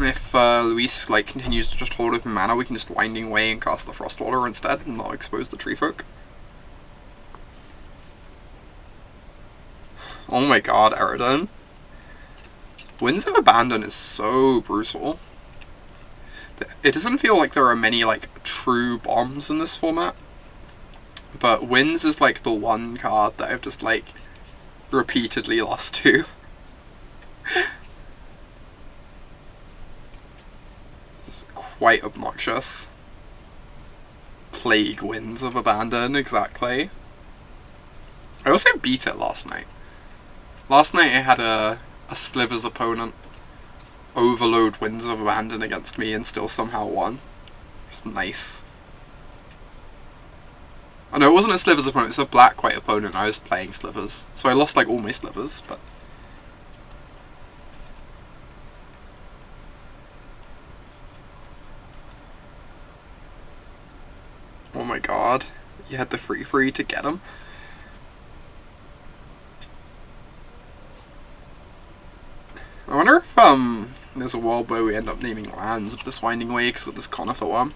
If Luis like continues to just hold open mana, we can just Winding Way and cast the Frostwaller instead and not expose the Treefolk. Oh my god, Aradon. Winds of Abandon is so brutal. It doesn't feel like there are many like true bombs in this format, but Winds is like the one card that I've just like repeatedly lost to. It's quite obnoxious. Plague Winds of Abandon, exactly. I also beat it last night. Last night I had a Slivers opponent overload Winds of Abandon against me and still somehow won. It's nice. Oh no, it wasn't a Slivers opponent, it was a black-white opponent. I was playing Slivers. So I lost like all my Slivers, but... Oh my god. You had the free to get him. I wonder if there's a world where we end up naming lands of this Winding Way because of this Conifer one.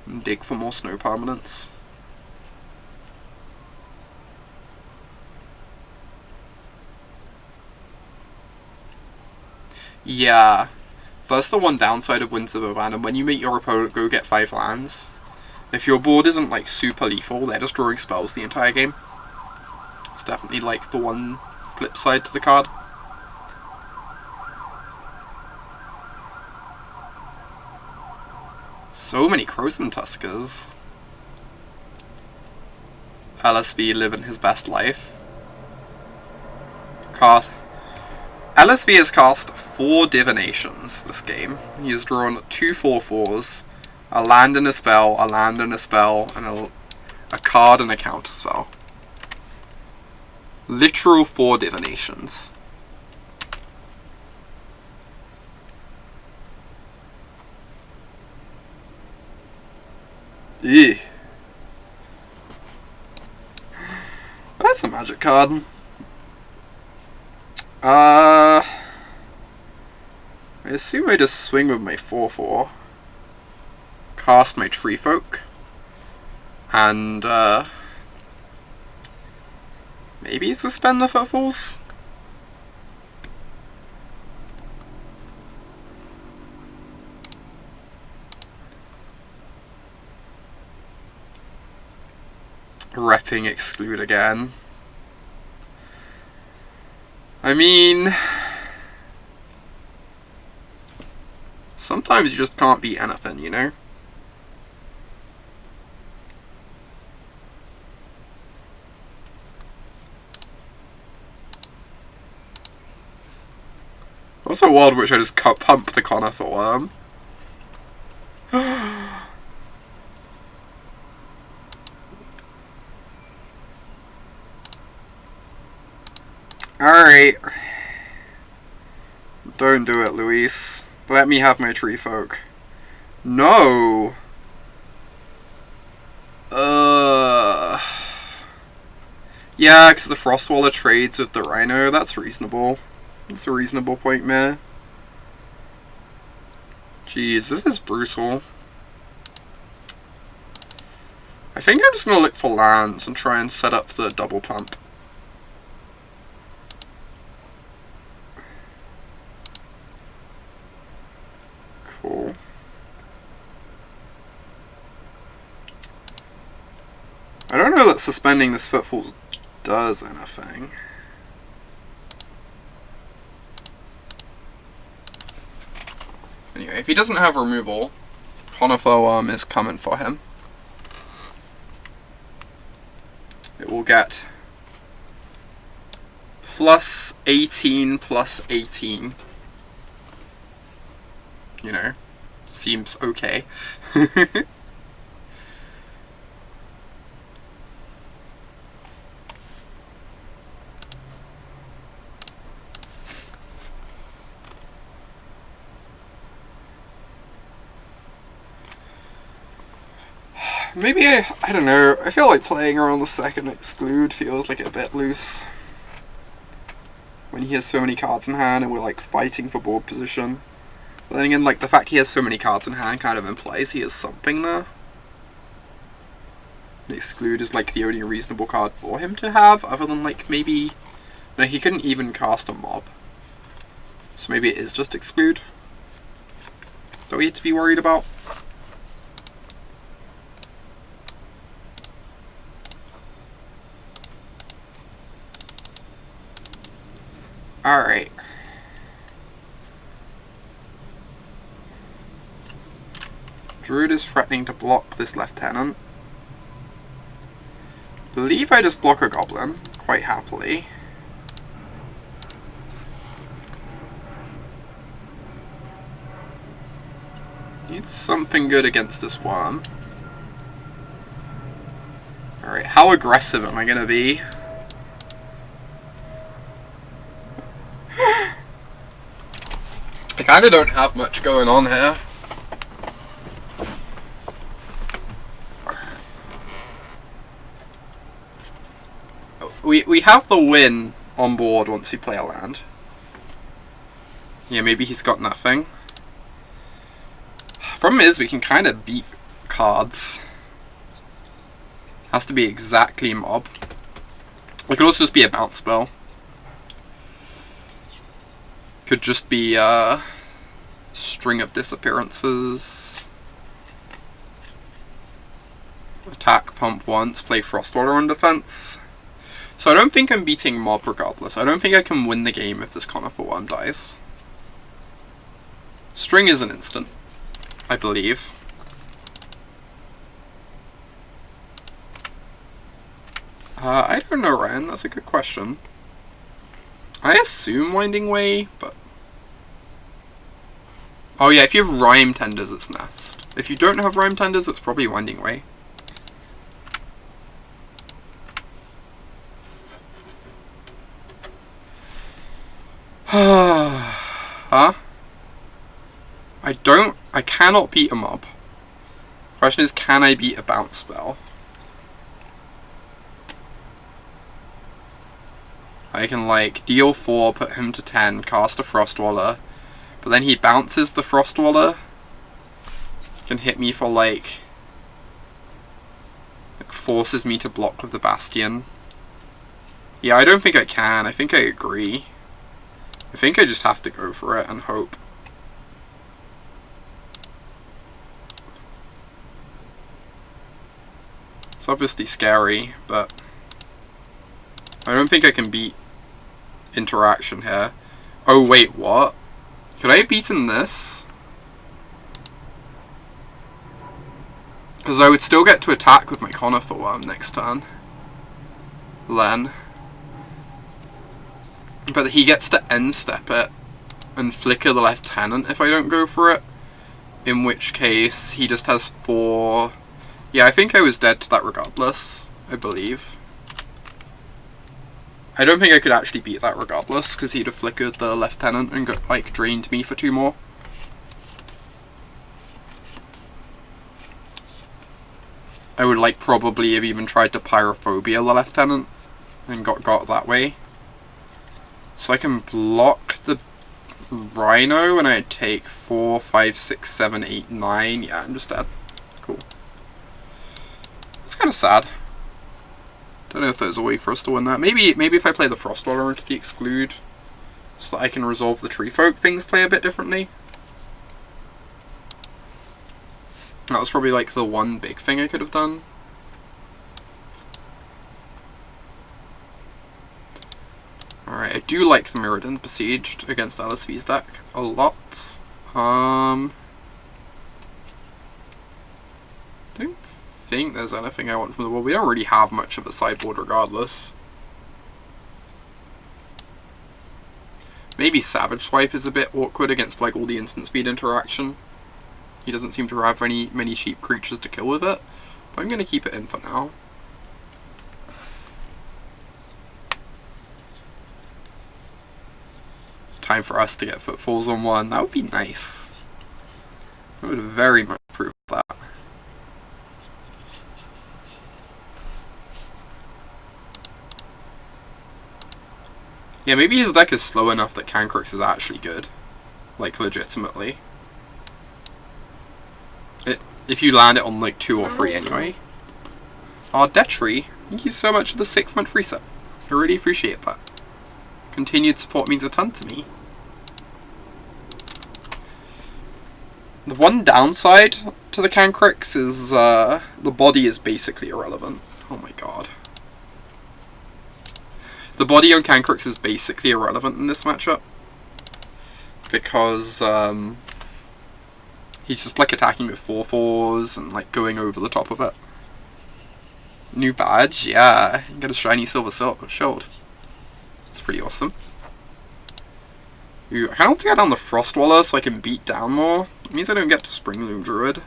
And dig for more snow permanents. Yeah. That's the one downside of Winds of Abandon. When you make your opponent go get 5 lands, if your board isn't like super lethal, they're just drawing spells the entire game. It's definitely like the one flip side to the card. So many Krosan Tuskers. LSV living his best life. LSV has cast 4 Divinations this game. He has drawn 2 4/4s, a land and a spell, a land and a spell, and a card and a counter spell. Literal 4 Divinations. Ew. that's a magic card. I assume I just swing with my 4/4. Cast my Tree Folk. And, maybe suspend the Footfalls? Repping Exclude again. I mean, sometimes you just can't beat anything, you know? Also a world in which I just pump the Conifer Worm. Alright. Don't do it, Luis. Let me have my Tree Folk. No! Yeah, because the Frostwaller trades with the Rhino. That's reasonable. That's a reasonable point, man. Jeez, this is brutal. I think I'm just going to look for lands and try and set up the double pump. Cool. I don't know that suspending this Footfalls does anything. Anyway, if he doesn't have removal, Conifer Worm is coming for him. It will get plus 18 plus 18. You know, seems okay. Maybe I don't know, I feel like playing around the second Exclude feels like a bit loose. When he has so many cards in hand and we're like fighting for board position. But then again, like the fact he has so many cards in hand kind of implies he has something there. And Exclude is like the only reasonable card for him to have, other than like maybe... No, he couldn't even cast a mob. So maybe it is just Exclude that we have to be worried about. Alright. Druid is threatening to block this Lieutenant. Believe I just block a Goblin, quite happily. Need something good against this Worm. Alright, how aggressive am I gonna be? I kinda don't have much going on here. We have the win on board once we play a land. Yeah, maybe he's got nothing. Problem is, we can kind of beat cards. Has to be exactly mob. It could also just be a bounce spell. Could just be a string of disappearances. Attack, pump once, play Frostwaller on defense. So I don't think I'm beating mob regardless. I don't think I can win the game if this Conifer Worm dies. String is an instant, I believe. I don't know, Ryan. That's a good question. I assume Winding Way, but... Oh yeah, if you have Rime Tenders, it's Nest. If you don't have Rime Tenders, it's probably Winding Way. Huh? I cannot beat a mob. Question is, can I beat a bounce spell? I can like deal 4, put him to 10, cast a Frostwaller, but then he bounces the Frostwaller, can hit me for like forces me to block with the Bastion. Yeah, I don't think I can. I think I agree. I think I just have to go for it and hope. It's obviously scary, but I don't think I can beat interaction here. Oh wait, what? Could I have beaten this? Because I would still get to attack with my Conifer Worm next turn. Then. But he gets to end step it and flicker the Lieutenant if I don't go for it. In which case, he just has 4... Yeah, I think I was dead to that regardless, I believe. I don't think I could actually beat that regardless, because he'd have flickered the Lieutenant and got, like, drained me for 2 more. I would, like, probably have even tried to Pyrophobia the Lieutenant and got that way. So I can block the Rhino and I take 4, 5, 6, 7, 8, 9. Yeah, I'm just dead. Cool. It's kind of sad. Don't know if there's a way for us to win that. Maybe if I play the Frostwaller into the exclude, so that I can resolve the Tree Folk, things play a bit differently. That was probably like the one big thing I could have done. Alright, I do like the Mirrodin Besieged against LSV's deck a lot. Don't think there's anything I want from the board. We don't really have much of a sideboard regardless. Maybe Savage Swipe is a bit awkward against like all the instant speed interaction. He doesn't seem to have many cheap creatures to kill with it, but I'm going to keep it in for now. Time for us to get footfalls on 1. That would be nice. I would very much approve of that. Yeah, maybe his deck is slow enough that Cancrux is actually good. Like, legitimately. If you land it on, like, 2 or 3 anyway. Ah, Detri, thank you so much for the 6-month reset. I really appreciate that. Continued support means a ton to me. The one downside to the Cancrux is, the body is basically irrelevant. Oh my god. The body on Cancrux is basically irrelevant in this matchup. Because, he's just like attacking with 4/4s and like going over the top of it. New badge, yeah. You get a shiny silver shield. It's pretty awesome. Ooh, I kind of want to get down the Frostwaller so I can beat down more. It means I don't get to Springloom Druid.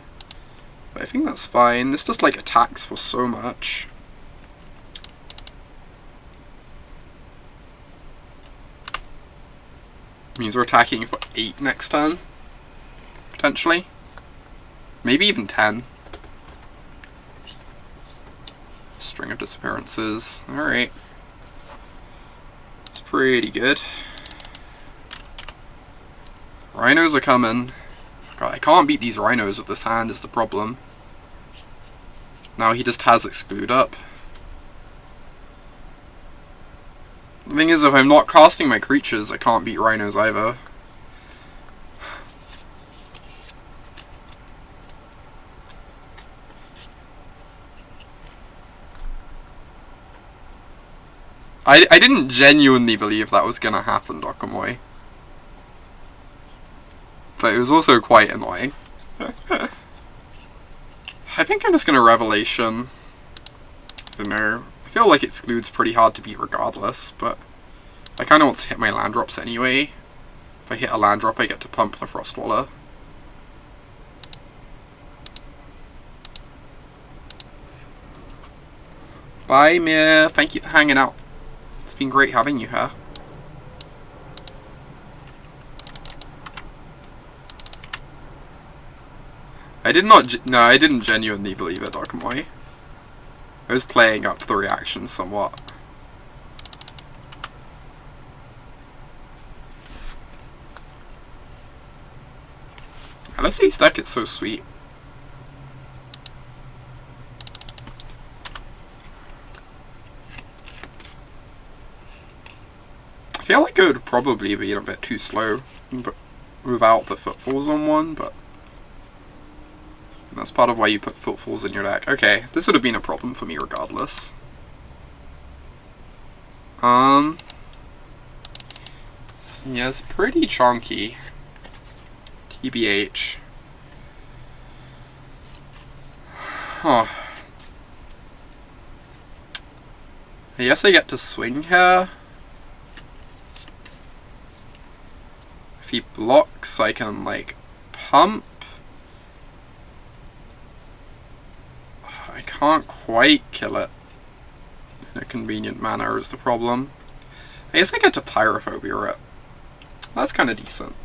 But I think that's fine. This just like attacks for so much. Means we're attacking for 8 next turn. Potentially. Maybe even 10. String of disappearances. Alright. It's pretty good. Rhinos are coming. God, I can't beat these Rhinos with this hand is the problem. Now he just has Exclude up. The thing is, if I'm not casting my creatures, I can't beat Rhinos either. I didn't genuinely believe that was gonna happen, Dokomoy. But it was also quite annoying. I think I'm just gonna Revelation. I don't know. I feel like Exclude's pretty hard to beat regardless, but I kind of want to hit my land drops anyway. If I hit a land drop, I get to pump the Frostwaller. Bye, Mir. Thank you for hanging out. It's been great having you here. I didn't genuinely believe it, Dokomoy. I was playing up the reactions somewhat. Galaxy's deck is so sweet. I feel like it would probably be a bit too slow but without the footfalls on one, but that's part of why you put footfalls in your deck. Okay, this would have been a problem for me regardless. Yeah, it's pretty chunky. TBH. Huh. I guess I get to swing here. If he blocks, I can, like, pump. I can't quite kill it in a convenient manner is the problem. I guess I get to Pyrophobia it. That's kind of decent.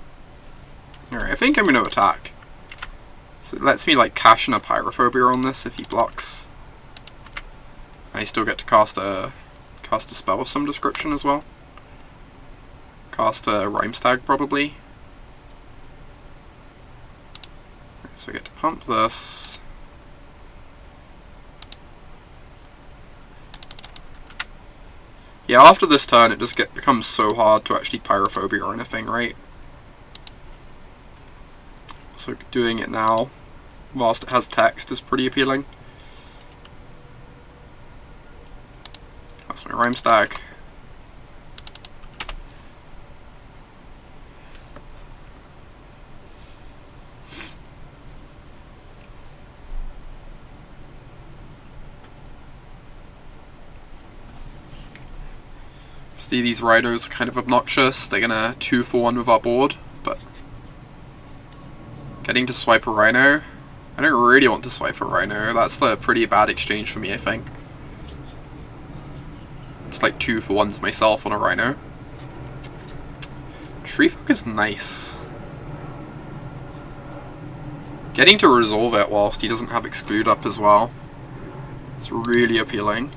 Alright, I think I'm going to attack. So it lets me, like, cash in a Pyrophobia on this if he blocks. I still get to cast a spell of some description as well. Cast a Rhymestag, probably. Right, so I get to pump this. Yeah, after this turn, it just becomes so hard to actually Pyrophobia or anything, right? So doing it now, whilst it has text, is pretty appealing. That's my Rhymestag. See, these Rhinos are kind of obnoxious. They're gonna 2-for-1 with our board, but getting to swipe a Rhino, I don't really want to swipe a Rhino. That's a pretty bad exchange for me, I think. It's like 2-for-1s myself on a Rhino. Treefolk is nice. Getting to resolve it whilst he doesn't have Exclude up as well. It's really appealing.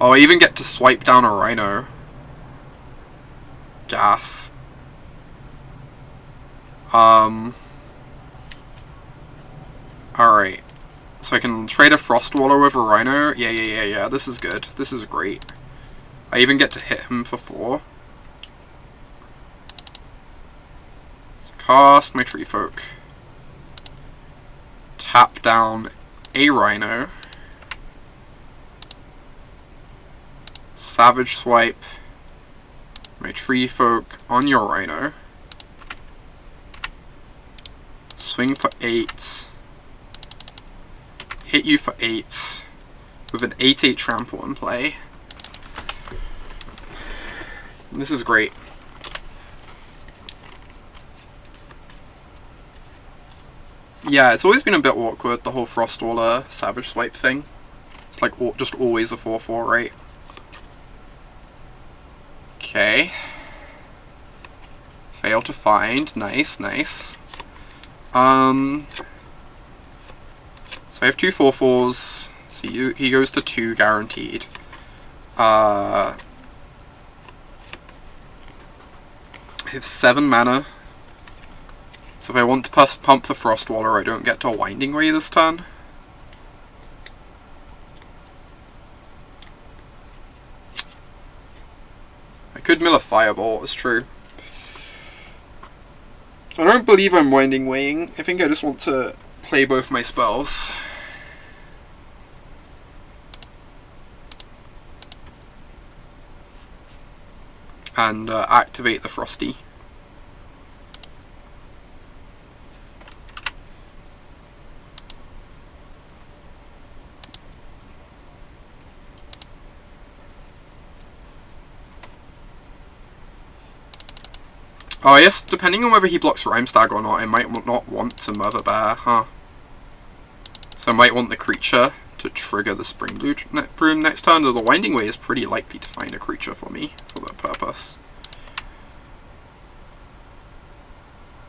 Oh, I even get to swipe down a Rhino. Gas. Alright. So I can trade a Frostwaller with a Rhino. Yeah. This is good. This is great. I even get to hit him for 4. So cast my Treefolk. Tap down a Rhino. Savage Swipe my Treefolk on your Rhino. Swing for 8. Hit you for 8 with an 8/8 trample in play. This is great. Yeah, it's always been a bit awkward, the whole Frostwaller Savage Swipe thing. It's like just always a 4/4, right? Okay. Fail to find. Nice. So I have 2 4/4s. So he goes to 2 guaranteed. I have 7 mana. So if I want to pump the Frostwaller, I don't get to a Winding Way this turn. I could mill a Firebolt, it's true. I don't believe I'm Winding Waying. I think I just want to play both my spells. And activate the Frosty. Oh, I guess depending on whether he blocks Rhymestag or not, I might not want to Mother Bear, huh? So I might want the creature to trigger the Spring Broom next turn, though the Winding Way is pretty likely to find a creature for me for that purpose.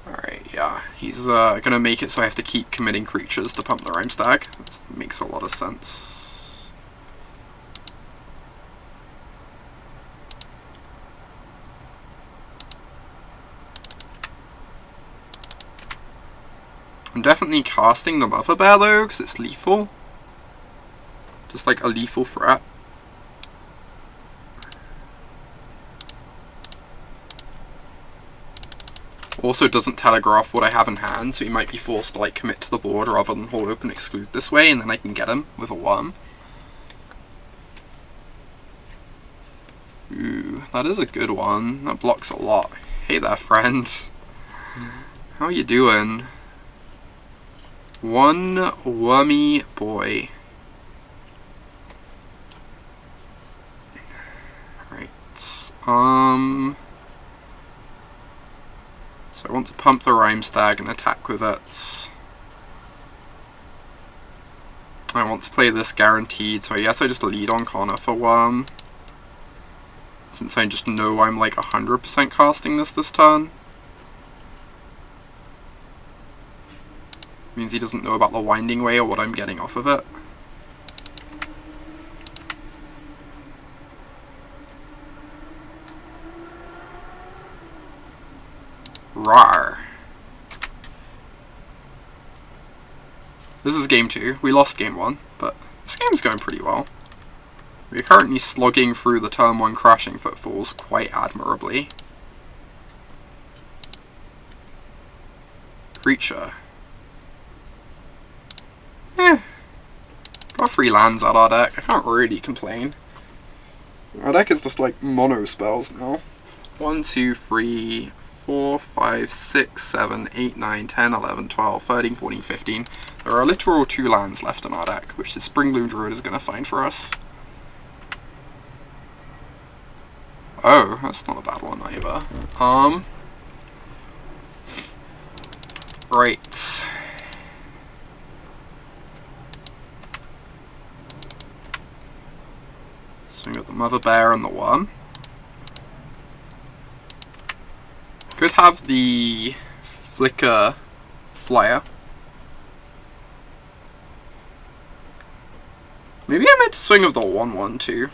Alright, yeah, he's gonna make it so I have to keep committing creatures to pump the Rhymestag. That makes a lot of sense. I'm definitely casting the Mother Bear though, because it's lethal. Just like a lethal threat. Also doesn't telegraph what I have in hand, so he might be forced to like commit to the board rather than hold open exclude this way, and then I can get him with a worm. Ooh, that is a good one. That blocks a lot. Hey there, friend. How you doing? One wormy boy. Right. So I want to pump the Rhyme Stag and attack with it. I want to play this guaranteed, so I guess I just lead on Connor for worm. Since I just know I'm like 100% casting this turn. Means he doesn't know about the Winding Way or what I'm getting off of it. Rawr. This is game 2. We lost game 1, but this game's going pretty well. We're currently slogging through the turn 1 Crashing Footfalls quite admirably. Creature. Got 3 lands out our deck. I can't really complain. Our deck is just like mono spells now. 1, 2, 3, 4, 5, 6, 7, 8, 9, 10, 11, 12, 13, 14, 15. There are literal 2 lands left in our deck, which the Springbloom Druid is going to find for us. Oh, that's not a bad one either. Right. So we got the Mother Bear and the Worm. Could have the Flicker Flyer. Maybe I meant to swing of the 1/1 too.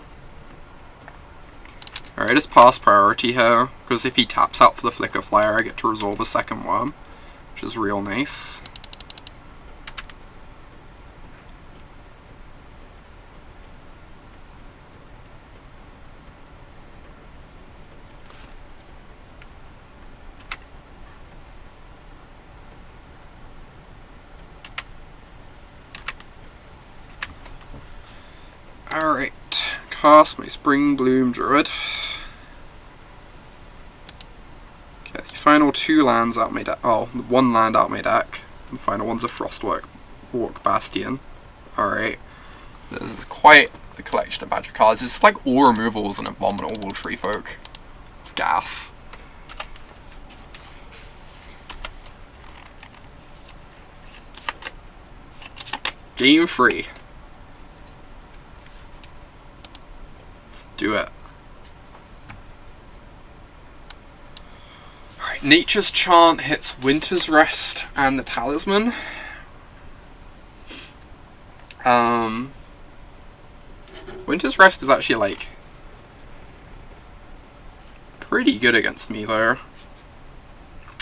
Alright, just pass priority here, because if he taps out for the Flicker Flyer, I get to resolve a second worm, which is real nice. Alright, cast my Springbloom Druid. Okay, the final 2 lands out my deck. Oh, 1 land out my deck. The final one's a Frostwalk Bastion. Alright. This is quite the collection of magic cards. It's like all removals and Abominable Tree Folk. It's gas. Game 3. Let's do it. Alright, Nature's Chant hits Winter's Rest and the Talisman. Winter's Rest is actually like pretty good against me though.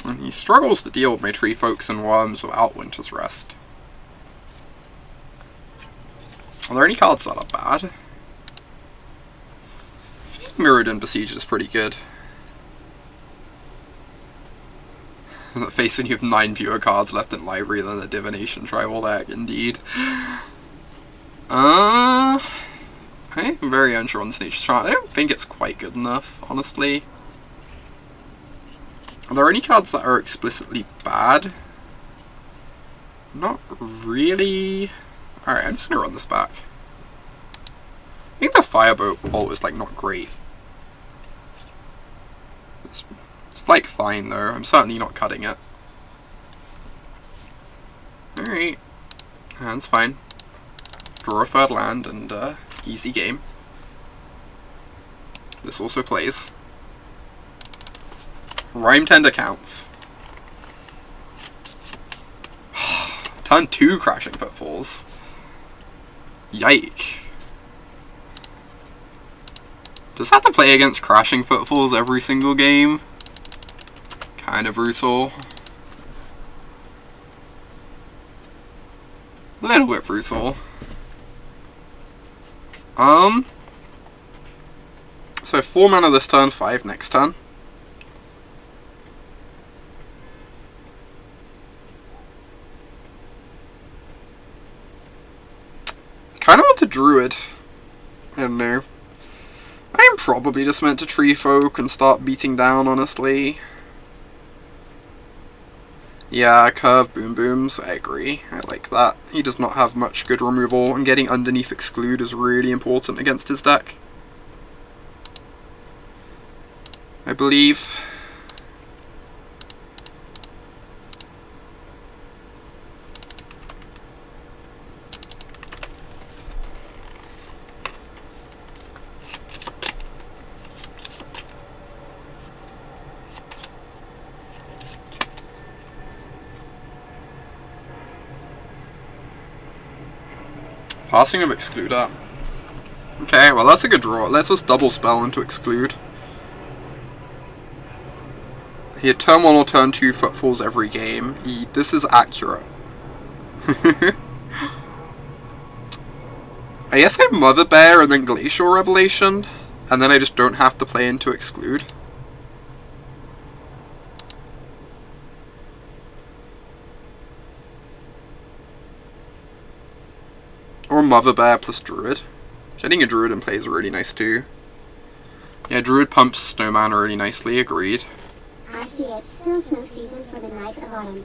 And he struggles to deal with my Tree Folks and Worms without Winter's Rest. Are there any cards that are bad? Mirrodin Besiege is pretty good. That face when you have 9 fewer cards left in library than the Divination Tribal deck, indeed. I'm very unsure on this Nature's Chant. I don't think it's quite good enough, honestly. Are there any cards that are explicitly bad? Not really. Alright, I'm just gonna run this back. I think the Firebolt bolt is like not great. It's like fine though, I'm certainly not cutting it. Alright, that's fine. Draw a 3rd land and easy game. This also plays. Rhyme Tender counts. Turn 2 Crashing Footfalls. Yike. Does have to play against Crashing Footfalls every single game? Kinda brutal. A little bit brutal. So 4 mana this turn, 5 next turn. Kind of want a Druid. I don't know. I'm probably just meant to Tree Folk and start beating down, honestly. Yeah, Curve Boom Booms, I agree. I like that. He does not have much good removal, and getting underneath Exclude is really important against his deck, I believe. Passing of Exclude up. Okay, well that's a good draw. Let's just double spell into Exclude. He had turn 1 or turn 2 footfalls every game. This is accurate. I guess I have Mother Bear and then Glacial Revelation, and then I just don't have to play into Exclude. Or Mother Bear plus Druid. Getting a Druid in play is really nice too. Yeah, Druid pumps Snowman really nicely, agreed. I see it's still snow season for the Knights of Autumn.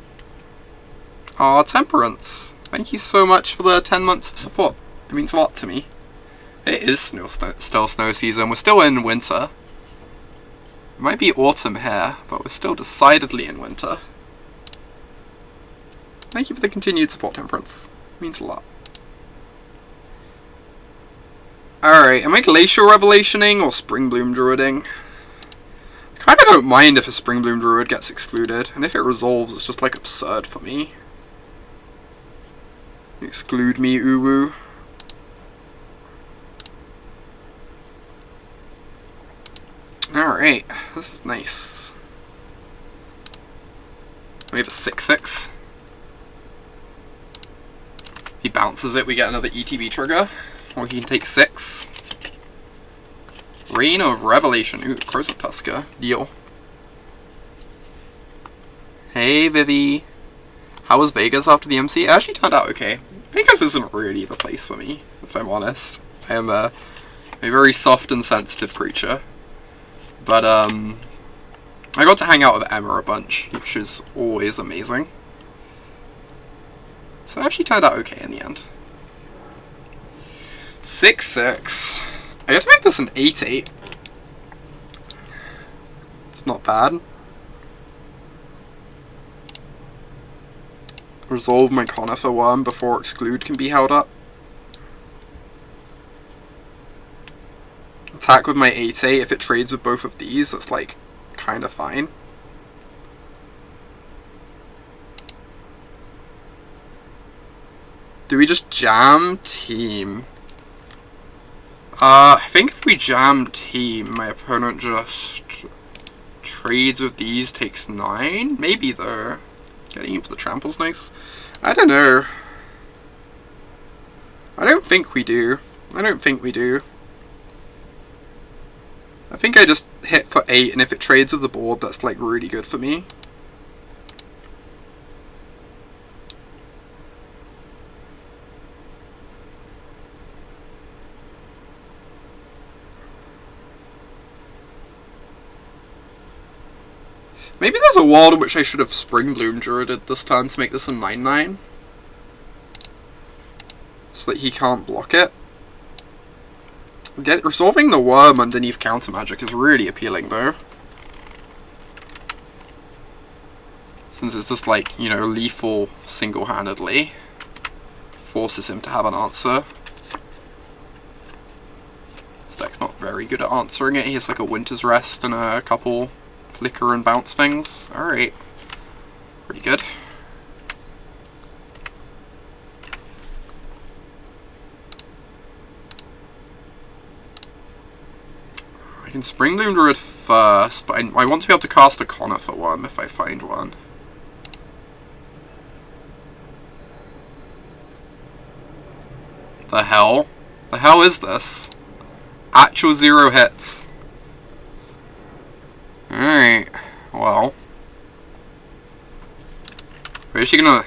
Aw, Temperance. Thank you so much for the 10 months of support. It means a lot to me. It is still snow season. We're still in winter. It might be autumn here, but we're still decidedly in winter. Thank you for the continued support, Temperance. It means a lot. Alright, am I Glacial Revelationing or Springbloom Druiding? I kinda don't mind if a Springbloom Druid gets excluded, and if it resolves, it's just like absurd for me. Exclude me, Uwu. Alright, this is nice. We have a 6/6. He bounces it, we get another ETB trigger. Or he can take 6. Reign of Revelation. Ooh, Crows of Tuska. Deal. Hey, Vivi. How was Vegas after the MC? It actually turned out okay. Vegas isn't really the place for me, if I'm honest. I am a very soft and sensitive creature. But, I got to hang out with Emma a bunch, which is always amazing. So it actually turned out okay in the end. 6/6. I got to make this an 8/8. It's not bad. Resolve my Conifer Worm before Exclude can be held up. Attack with my 8/8. If it trades with both of these, that's like kind of fine. Do we just jam Team? I think if we jam Team, my opponent just trades with these, takes 9? Maybe though. Getting in for the trample's nice. I don't know. I don't think we do. I think I just hit for 8, and if it trades with the board, that's like really good for me. Maybe there's a world in which I should have Springbloom Druided this turn to make this a 9/9. So that he can't block it. Resolving the Worm underneath Counter Magic is really appealing though. Since it's just like, you know, lethal single-handedly. Forces him to have an answer. This deck's not very good at answering it. He has like a Winter's Rest and a couple Flicker and Bounce things. Alright. Pretty good. I can Springbloom Druid first, but I want to be able to cast a Conifer Worm if I find one. The hell? The hell is this? Actual 0 hits. Alright. Well. Where is she gonna...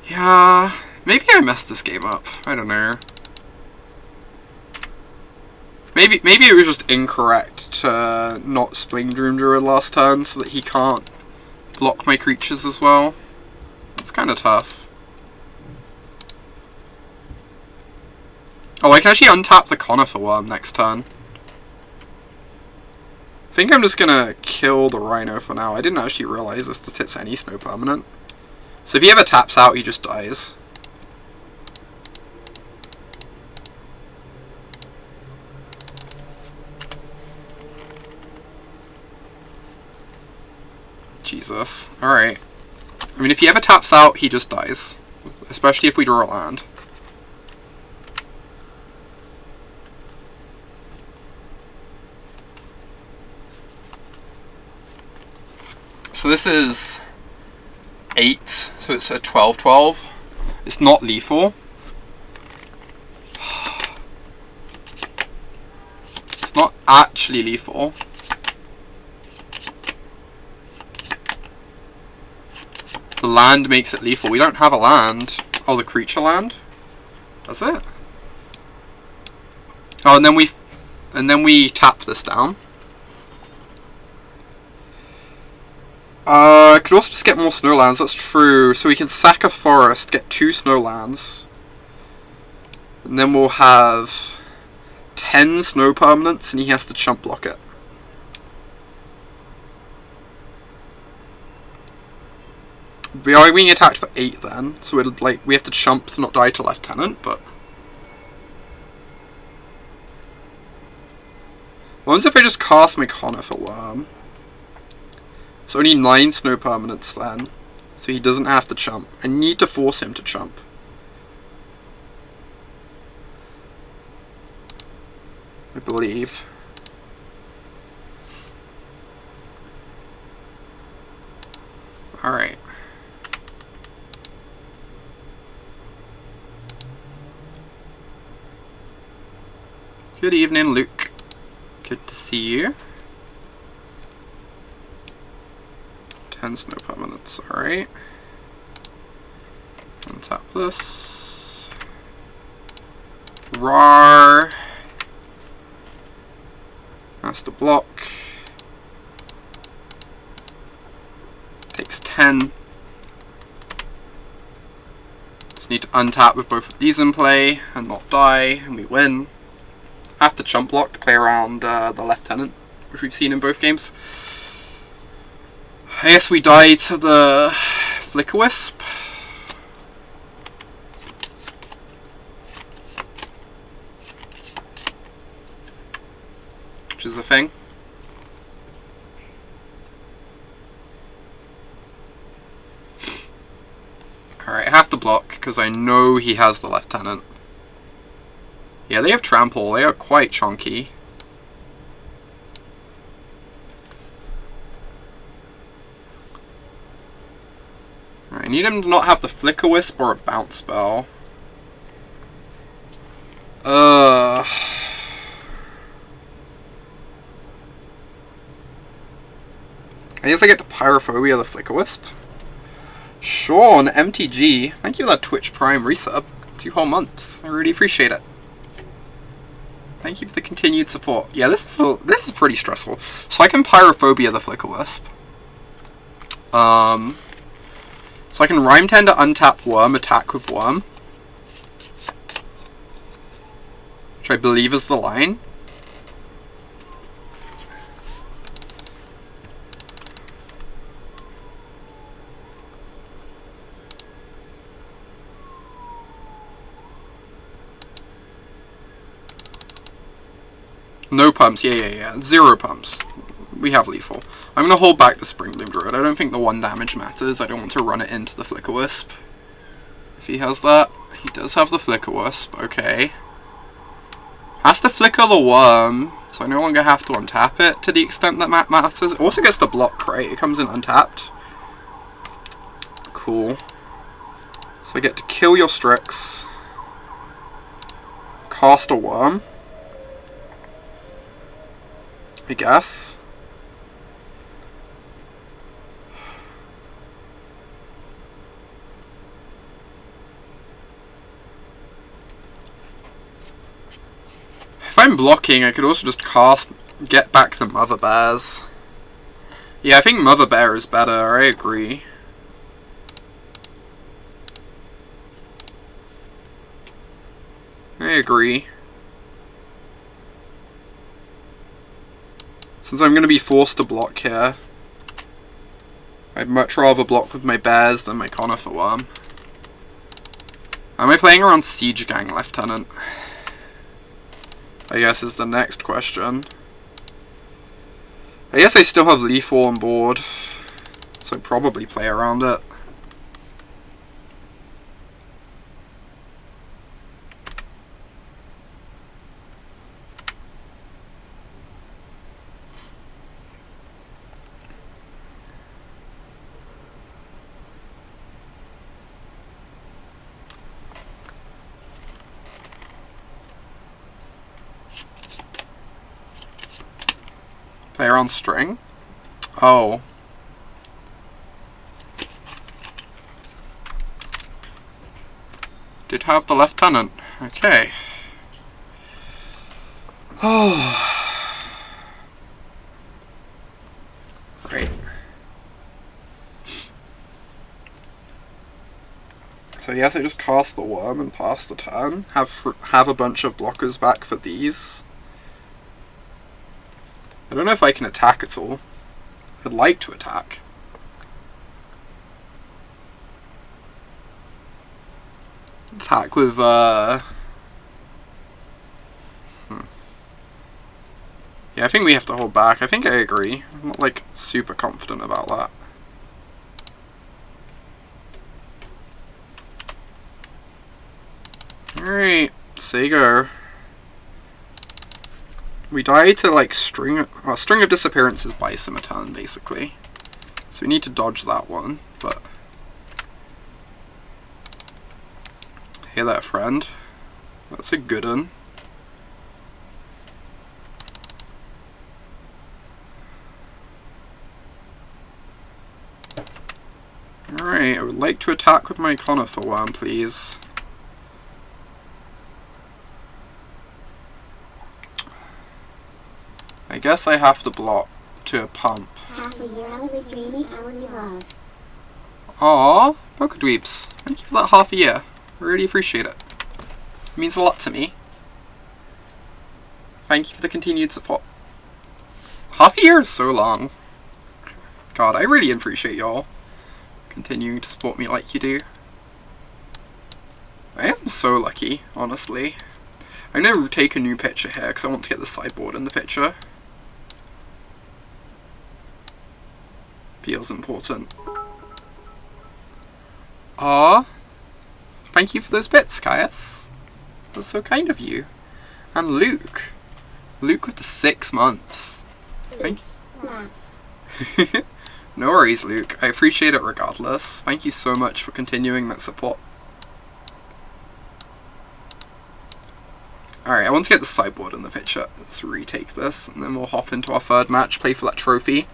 Yeah... Maybe I messed this game up. I don't know. Maybe it was just incorrect to not Spring Dream Druid last turn so that he can't block my creatures as well. It's kind of tough. Oh, I can actually untap the Conifer Worm next turn. I think I'm just gonna kill the Rhino for now. I didn't actually realize this just hits any snow permanent. So if he ever taps out, he just dies. Jesus. Alright. I mean, if he ever taps out, he just dies. Especially if we draw a land. So this is 8, so it's a 12-12. It's not lethal. It's not actually lethal. The land makes it lethal. We don't have a land. Oh, the creature land? Does it? Oh, and then we tap this down. I could also just get more snow lands, that's true. So we can sack a forest, get 2 snow lands. And then we'll have 10 snow permanents and he has to chump block it. We are being attacked for 8 then, so it'll, like, we have to chump to not die to Lieutenant, but... What if I just cast my Conifer Worm? It's only 9 snow permanents then, so he doesn't have to chump. I need to force him to chump. I believe. Alright. Good evening, Luke. Good to see you. 10 snow permanents, alright. Untap this. Rar. Has to block. Takes 10. Just need to untap with both of these in play and not die, and we win. Have to chump block to play around the Lieutenant, which we've seen in both games. I guess we die to the Flickerwisp. Which is a thing. Alright, I have to block because I know he has the Lieutenant. Yeah, they have Trample. They are quite chunky. I need him to not have the Flickerwisp or a bounce spell. I guess I get to Pyrophobia the Flickerwisp. Sure, an MTG. Thank you for that Twitch Prime resub. 2 whole months. I really appreciate it. Thank you for the continued support. Yeah, this is pretty stressful. So I can Pyrophobia the Flickerwisp. So I can Rhyme Tender, untap Worm, attack with Worm. Which I believe is the line. No pumps, yeah. 0 pumps. We have lethal. I'm going to hold back the Spring Bloom Druid. I don't think the 1 damage matters. I don't want to run it into the Flickerwisp. If he has that, he does have the Flickerwisp. Okay. Has to flicker the Worm, so I no longer have to untap it to the extent that matters. It also gets the block, right? It comes in untapped. Cool. So I get to kill your Strix. cast a worm, I guess. If I'm blocking, I could also just cast Get Back the Mother Bears. Yeah, I think Mother Bear is better, I agree. I agree. Since I'm going to be forced to block here, I'd much rather block with my bears than my conifer worm. Am I playing around Siege Gang Lieutenant? I guess is the next question. I guess I still have Lethal on board, so I'd probably play around it. Play around string? Oh. Did have the lieutenant. Okay. Oh. Great. So yes, I just cast the worm and pass the turn. Have a bunch of blockers back for these. I don't know if I can attack at all. I'd like to attack. Attack with, Yeah, I think we have to hold back. I think I agree. I'm not, like, super confident about that. Alright, Sago. We die to, like, String of Disappearances buys him a turn, basically. So we need to dodge that one, but... Hey there, friend. That's a good one. Alright, I would like to attack with my conifer worm, please. I guess I have to block to a pump. Half a year hourly dreamy hourly love. Aww, Pokedweeps. Thank you for that half a year. I really appreciate it. It means a lot to me. Thank you for the continued support. Half a year is so long. God, I really appreciate y'all continuing to support me like you do. I am so lucky, honestly. I'm going to take a new picture here because I want to get the sideboard in the picture. Feels important. Aww. Thank you for those bits, Caius. That's so kind of you. And Luke. Luke with the 6 months. Oops, lapsed. No worries, Luke. I appreciate it regardless. Thank you so much for continuing that support. Alright, I want to get the sideboard in the picture. Let's retake this, and then we'll hop into our third match, play for that trophy.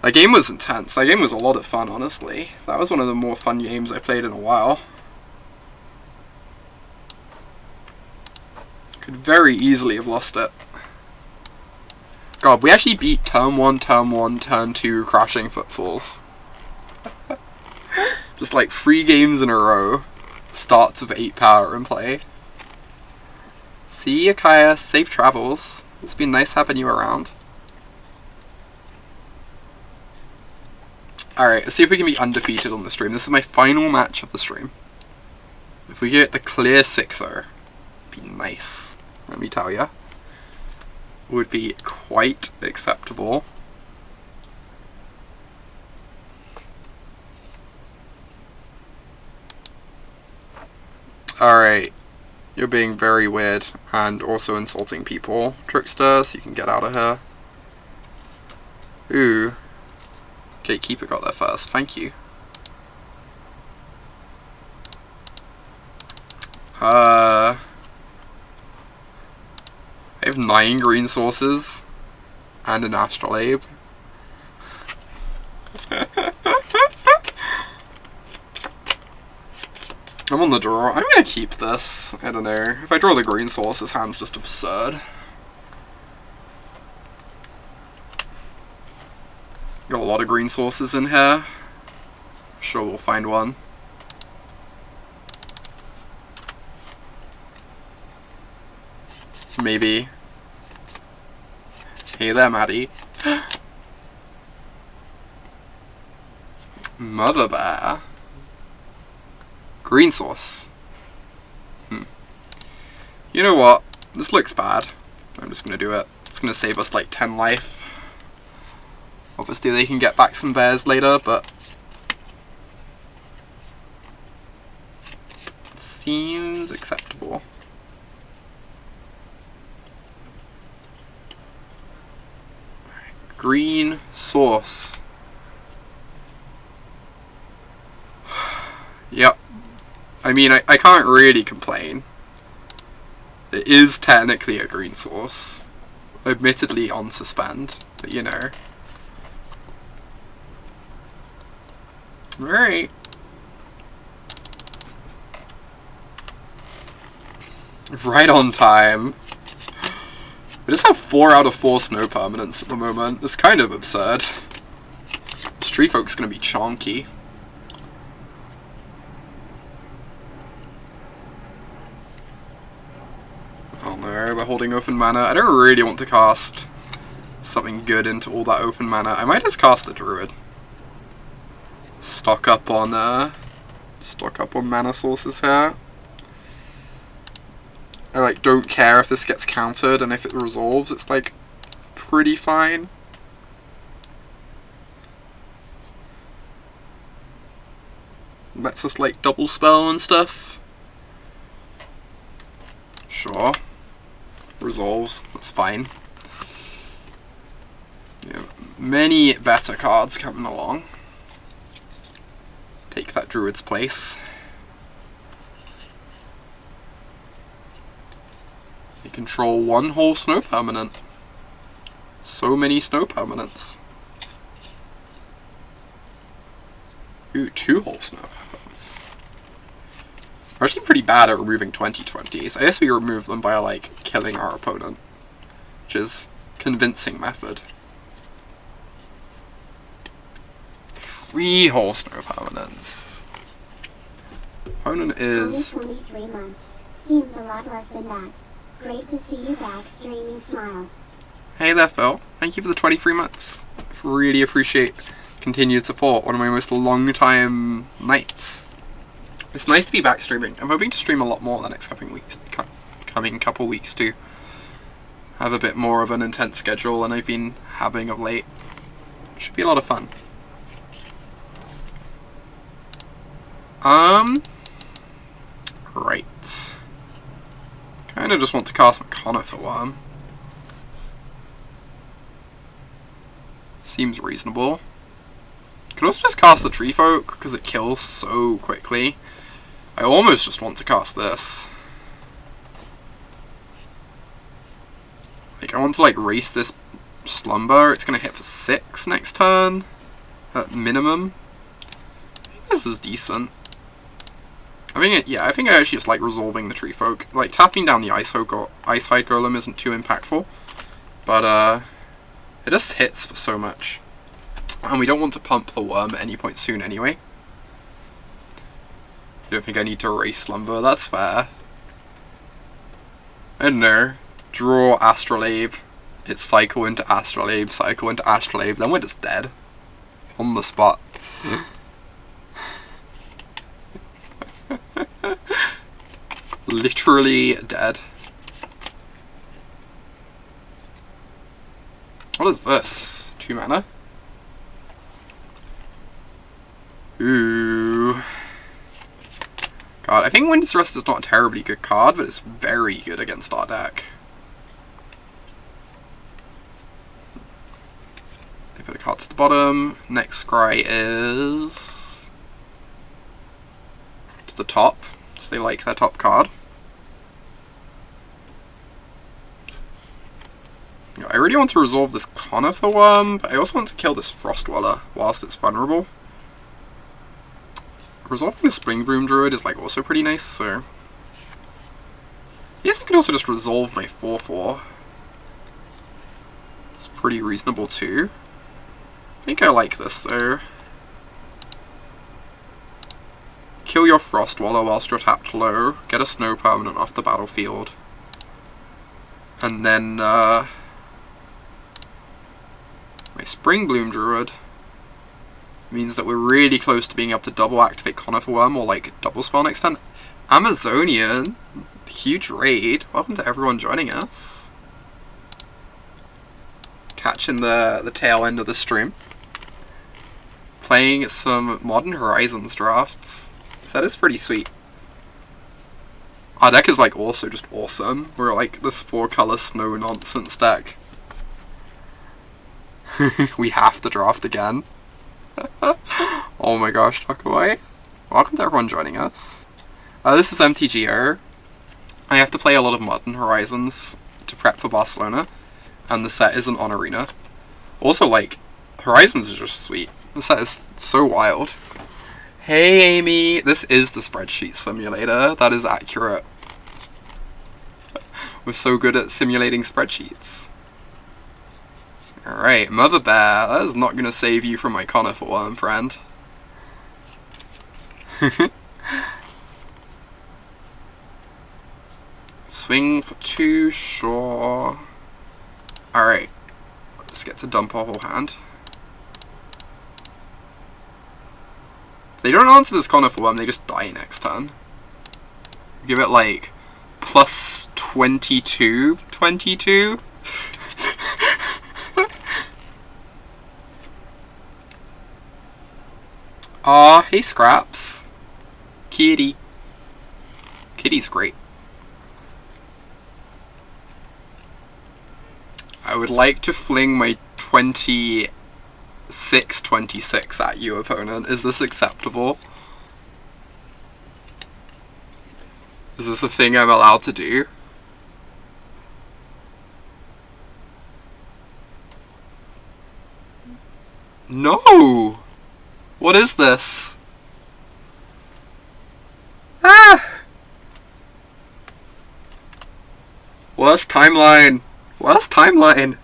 That game was intense. That game was a lot of fun, honestly. That was one of the more fun games I played in a while. Could very easily have lost it. God, we actually beat turn 1, turn 2 Crashing Footfalls. Just like 3 games in a row. Starts with 8 power in play. See you, Kaya. Safe travels. It's been nice having you around. Alright, let's see if we can be undefeated on the stream. This is my final match of the stream. If we get the clear 6-0, it'd be nice. Let me tell ya. Would be quite acceptable. Alright. You're being very weird and also insulting people, Trickster, so you can get out of here. Ooh. Gatekeeper got there first, thank you. I have 9 green sources and an Astrolabe. I'm on the draw. I'm gonna keep this. I don't know. If I draw the green source, this hand's just absurd. Got a lot of green sources in here. Sure, we'll find one. Maybe. Hey there, Maddie. Mother Bear. Green source. You know what? This looks bad. I'm just gonna do it. It's gonna save us like 10 life. Obviously they can get back some bears later, but seems acceptable. Green source. Yep. I mean, I can't really complain. It is technically a green source. Admittedly on suspend, but you know. Alright. Right on time. We just have 4 out of 4 snow permanents at the moment. It's kind of absurd. This tree folk's gonna be chonky. Oh no, they're holding open mana. I don't really want to cast something good into all that open mana. I might just cast the Druid. Stock up on mana sources here. I like don't care if this gets countered, and if it resolves, it's like pretty fine. Lets us like double spell and stuff. Sure. Resolves, that's fine. Yeah, many better cards coming along. Take that Druid's place. You control 1 whole snow permanent. So many snow permanents. Ooh, 2 whole snow permanents. We're actually pretty bad at removing 20/20s. I guess we remove them by like killing our opponent, which is a convincing method. 3 whole snow permanents. Opponent is Only 23 months. Seems a lot less than that. Great to see you back streaming Smile. Hey there, Phil. Thank you for the 23 months. Really appreciate continued support. One of my most long-time nights. It's nice to be back streaming. I'm hoping to stream a lot more the next coming couple weeks to have a bit more of an intense schedule than I've been having of late. Should be a lot of fun. Right. Kinda just want to cast my Conifer Worm. Seems reasonable. Could also just cast the Tree Folk, because it kills so quickly. I almost just want to cast this. Like, I want to like race this Slumber. It's gonna hit for 6 next turn. At minimum. I think this is decent. I think I actually just like resolving the Tree Folk. Like, tapping down the Ice Hide Golem isn't too impactful. But, it just hits for so much. And we don't want to pump the Worm at any point soon anyway. You don't think I need to erase Slumber? That's fair. I don't know. Draw Astrolabe. It's cycle into Astrolabe, cycle into Astrolabe, then we're just dead. On the spot. Literally dead. What is this? 2 mana? Ooh. God, I think Wind's Rust is not a terribly good card, but it's very good against our deck. They put a card to the bottom. Next scry is to the top, so they like their top card. I really want to resolve this Conifer Worm, but I also want to kill this Frost Dweller whilst it's vulnerable. Resolving the Spring Bloom Druid is like also pretty nice, so... I guess I could also just resolve my 4/4. It's pretty reasonable too. I think I like this though. Kill your Frost Dweller whilst you're tapped low, get a Snow Permanent off the battlefield. And then, my Spring Bloom Druid means that we're really close to being able to double activate Conifer Worm or like double spell next turn. Amazonian, huge raid. Welcome to everyone joining us. Catching the tail end of the stream. Playing some Modern Horizons drafts. So that is pretty sweet. Our deck is like also just awesome. We're like this 4-color snow nonsense deck. We have to draft again. Oh my gosh, talk away. Welcome to everyone joining us. This is MTGO. I have to play a lot of Modern Horizons to prep for Barcelona, and the set isn't on Arena. Also, like, Horizons is just sweet. The set is so wild. Hey Amy, this is the spreadsheet simulator. That is accurate. We're so good at simulating spreadsheets. Alright, Mother Bear, that is not going to save you from my Conifer Worm, friend. Swing for 2, sure. Alright, let's get to dump our whole hand. If they don't answer this Conifer Worm, they just die next turn. Give it like plus 22, 22. Aw, hey Scraps. Kitty. Kitty's great. I would like to fling my 26 at you, opponent. Is this acceptable? Is this a thing I'm allowed to do? No! What is this? Ah! Worst timeline! Worst timeline!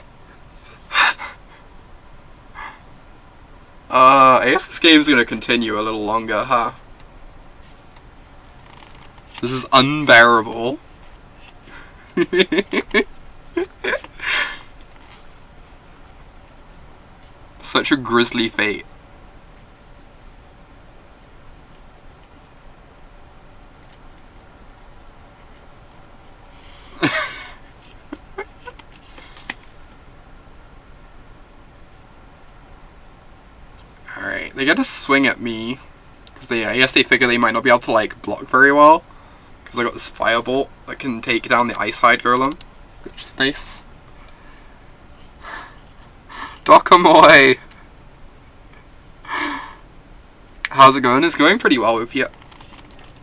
I guess this game's gonna continue a little longer, huh? This is unbearable. Such a grisly fate. Alright, they get to swing at me. Because I guess they figure they might not be able to like block very well. Because I got this Firebolt that can take down the Icehide Golem. Which is nice. Dokamoy! How's it going? It's going pretty well with you.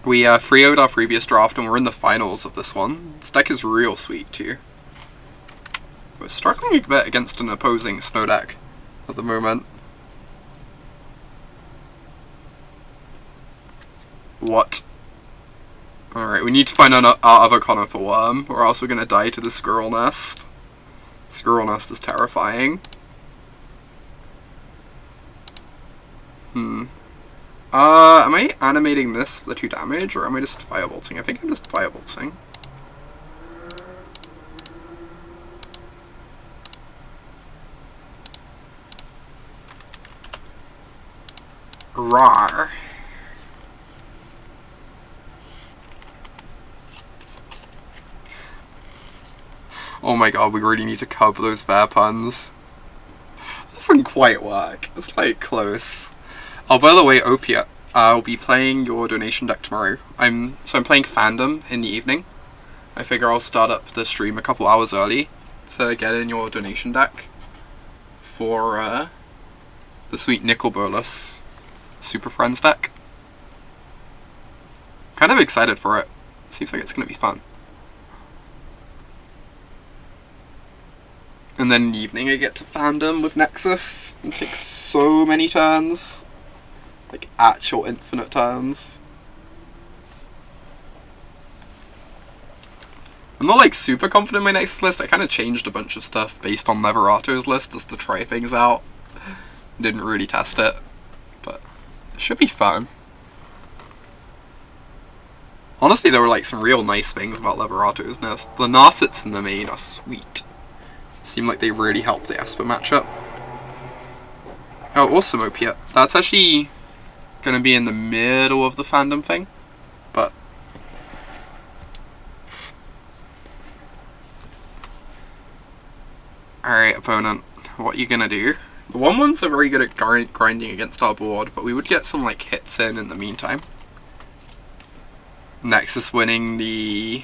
We 3-0'd our previous draft and we're in the finals of this one. This deck is real sweet too. We're struggling a bit against an opposing snow deck at the moment. What? Alright, we need to find our other Conifer Worm, or else we're gonna die to the Squirrel Nest. Squirrel Nest is terrifying. Am I animating this for the 2 damage, or am I just firebolting? I think I'm just firebolting. Rawr. Oh my god, we really need to cover those bear puns. That doesn't quite work. It's like close. Oh, by the way, Opiate, I'll be playing your donation deck tomorrow. I'm playing Fandom in the evening. I figure I'll start up the stream a couple hours early to get in your donation deck for the sweet Nicol Bolas Super Friends deck. Kind of excited for it. Seems like it's gonna be fun. And then in the evening I get to fandom with Nexus and take so many turns. Like, actual infinite turns. I'm not, like, super confident in my Nexus list. I kind of changed a bunch of stuff based on Leverato's list just to try things out. Didn't really test it. But it should be fun. Honestly, there were, like, some real nice things about Leverato's list. The Narsets in the main are sweet. Seem like they really helped the Esper matchup. Oh, awesome, Opiate. That's actually gonna be in the middle of the fandom thing, but alright, opponent, what are you gonna do? The 1/1s are very good at grinding against our board, but we would get some like hits in the meantime. Nexus winning the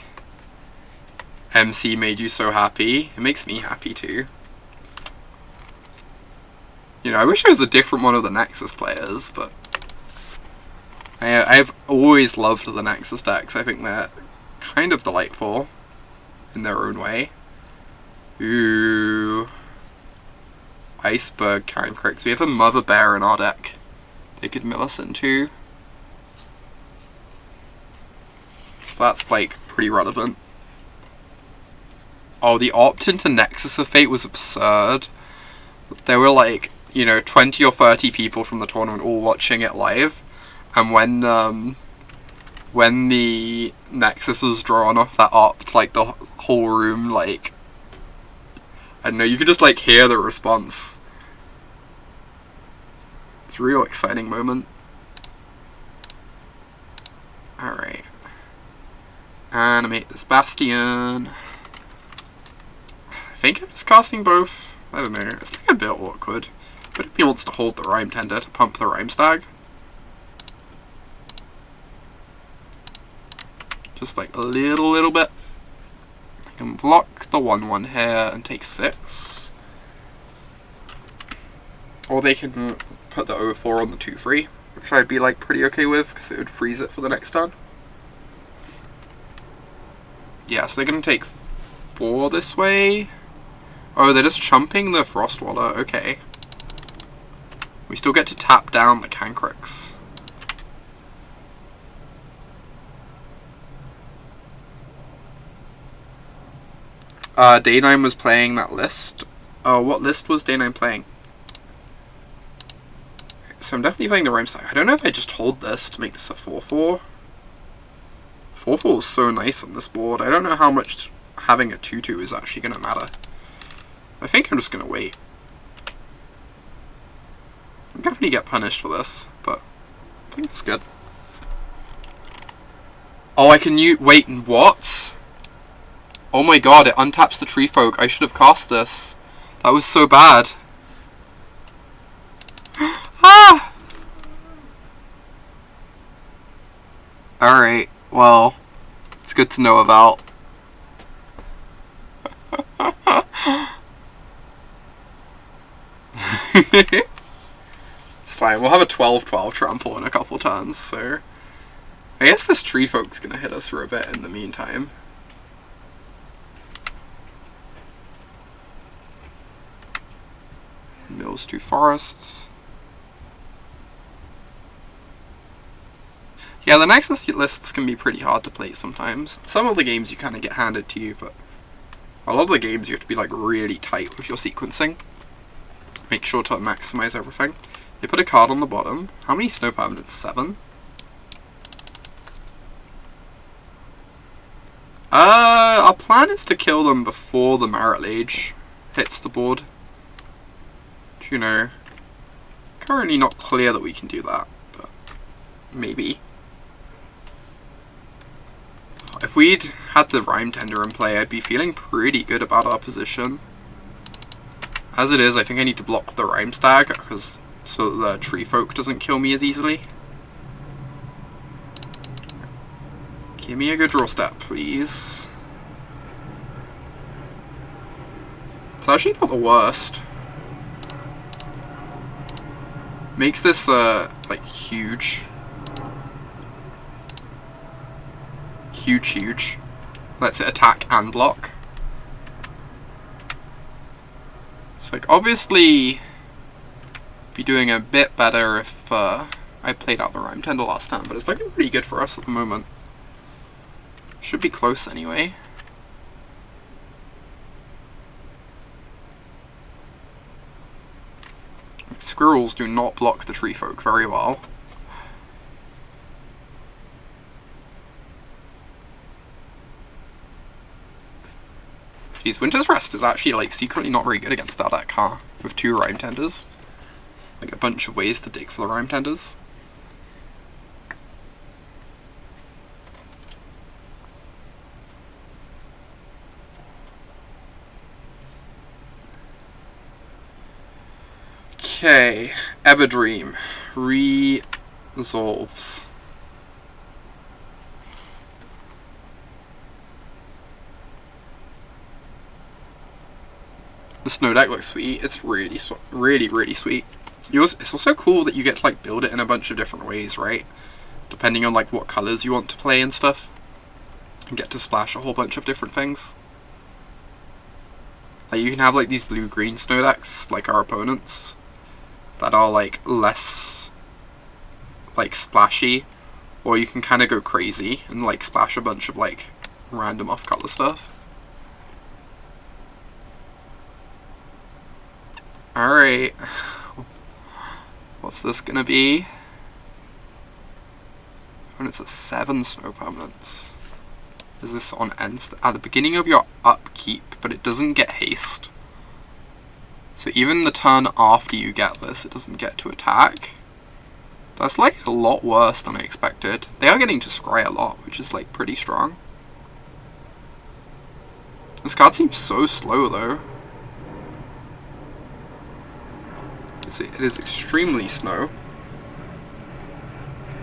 MC made you so happy. It makes me happy too. You know, I wish I was a different one of the Nexus players, but I've always loved the Nexus decks. I think they're kind of delightful in their own way. Ooh. Iceberg Cancrix. We have a Mother Bear in our deck. They could mill us into. So that's like pretty relevant. Oh, the opt into Nexus of Fate was absurd. There were like, you know, 20 or 30 people from the tournament all watching it live. And when the Nexus was drawn off that opt, like the whole room, like, I don't know, you could just like hear the response. It's a real exciting moment. Alright. Animate this Bastion. I think I'm just casting both. I don't know. It's like a bit awkward. But if he wants to hold the Rhyme Tender to pump the Rhyme Stag. Just like a little bit. I can block the 1/1 here and take 6. Or they can put the 0/4 on the 2/3, which I'd be like pretty okay with because it would freeze it for the next turn. Yeah, so they're going to take 4 this way. Oh, they're just chumping the Frostwater. Okay. We still get to tap down the Cancrix. Day9 was playing that list. What list was Day9 playing? So I'm definitely playing the Rhyme Stag. I don't know if I just hold this to make this a 4/4. 4/4 is so nice on this board. I don't know how much having a 2/2 is actually going to matter. I think I'm just going to wait. I'll definitely get punished for this, but I think it's good. Oh, I can use... Wait, what? Oh my god, it untaps the Tree Folk. I should have cast this. That was so bad. Ah! Alright, well, it's good to know about. It's fine, we'll have a 12/12 trample in a couple turns, so I guess this Tree Folk's gonna hit us for a bit in the meantime. Mills 2 forests. Yeah, the Nexus lists can be pretty hard to play sometimes. Some of the games you kind of get handed to you, but a lot of the games you have to be like really tight with your sequencing. Make sure to maximize everything. They put a card on the bottom. How many snow permanents? 7? Our plan is to kill them before the Marit Age hits the board. You know, currently not clear that we can do that, but maybe. If we'd had the Rhyme Tender in play, I'd be feeling pretty good about our position. As it is, I think I need to block the Rhyme Stag, because so that the Tree Folk doesn't kill me as easily. Give me a good draw step, please. It's actually not the worst. Makes this, like, huge. Huge. Lets it attack and block. like, obviously, be doing a bit better if I played out the Rhyme Tender last time, but it's looking pretty good for us at the moment. Should be close anyway. Squirrels do not block the tree folk very well. Geez, Winter's Rest is actually like secretly not very good against that deck, huh? With 2 Rhyme Tenders. Like a bunch of ways to dig for the Rhyme Tenders. Okay, Everdream resolves. The snow deck looks sweet. It's really sweet. It's also cool that you get to like build it in a bunch of different ways, right? Depending on like what colors you want to play and stuff. And get to splash a whole bunch of different things. Like you can have like these blue-green snow decks, like our opponents, that are like less like splashy, or you can kind of go crazy and like splash a bunch of like random off-color stuff. Alright, what's this gonna be? When it's a 7 snow permanents. Is this on ends at the beginning of your upkeep, but it doesn't get haste. So even the turn after you get this, it doesn't get to attack. That's like a lot worse than I expected. They are getting to scry a lot, which is like pretty strong. This card seems so slow though. It is extremely slow.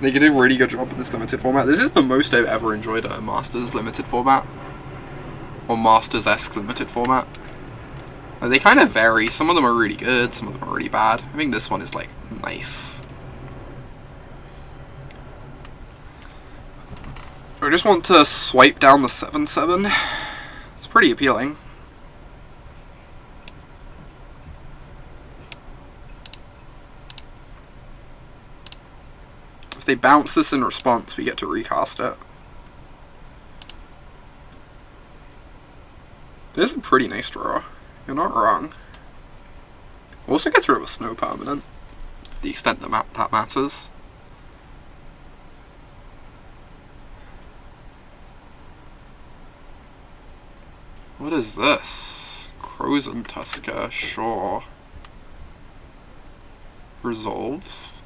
They did a really good job with this limited format. This is the most I've ever enjoyed a Masters limited format. Or Masters-esque limited format. They kind of vary. Some of them are really good, some of them are really bad. I think this one is like nice. I just want to swipe down the 7/7. It's pretty appealing. If they bounce this in response, we get to recast it. It is a pretty nice draw. You're not wrong. Also gets rid of a snow permanent, to the extent that that matters. What is this? Crozon Tusker, sure. Resolves.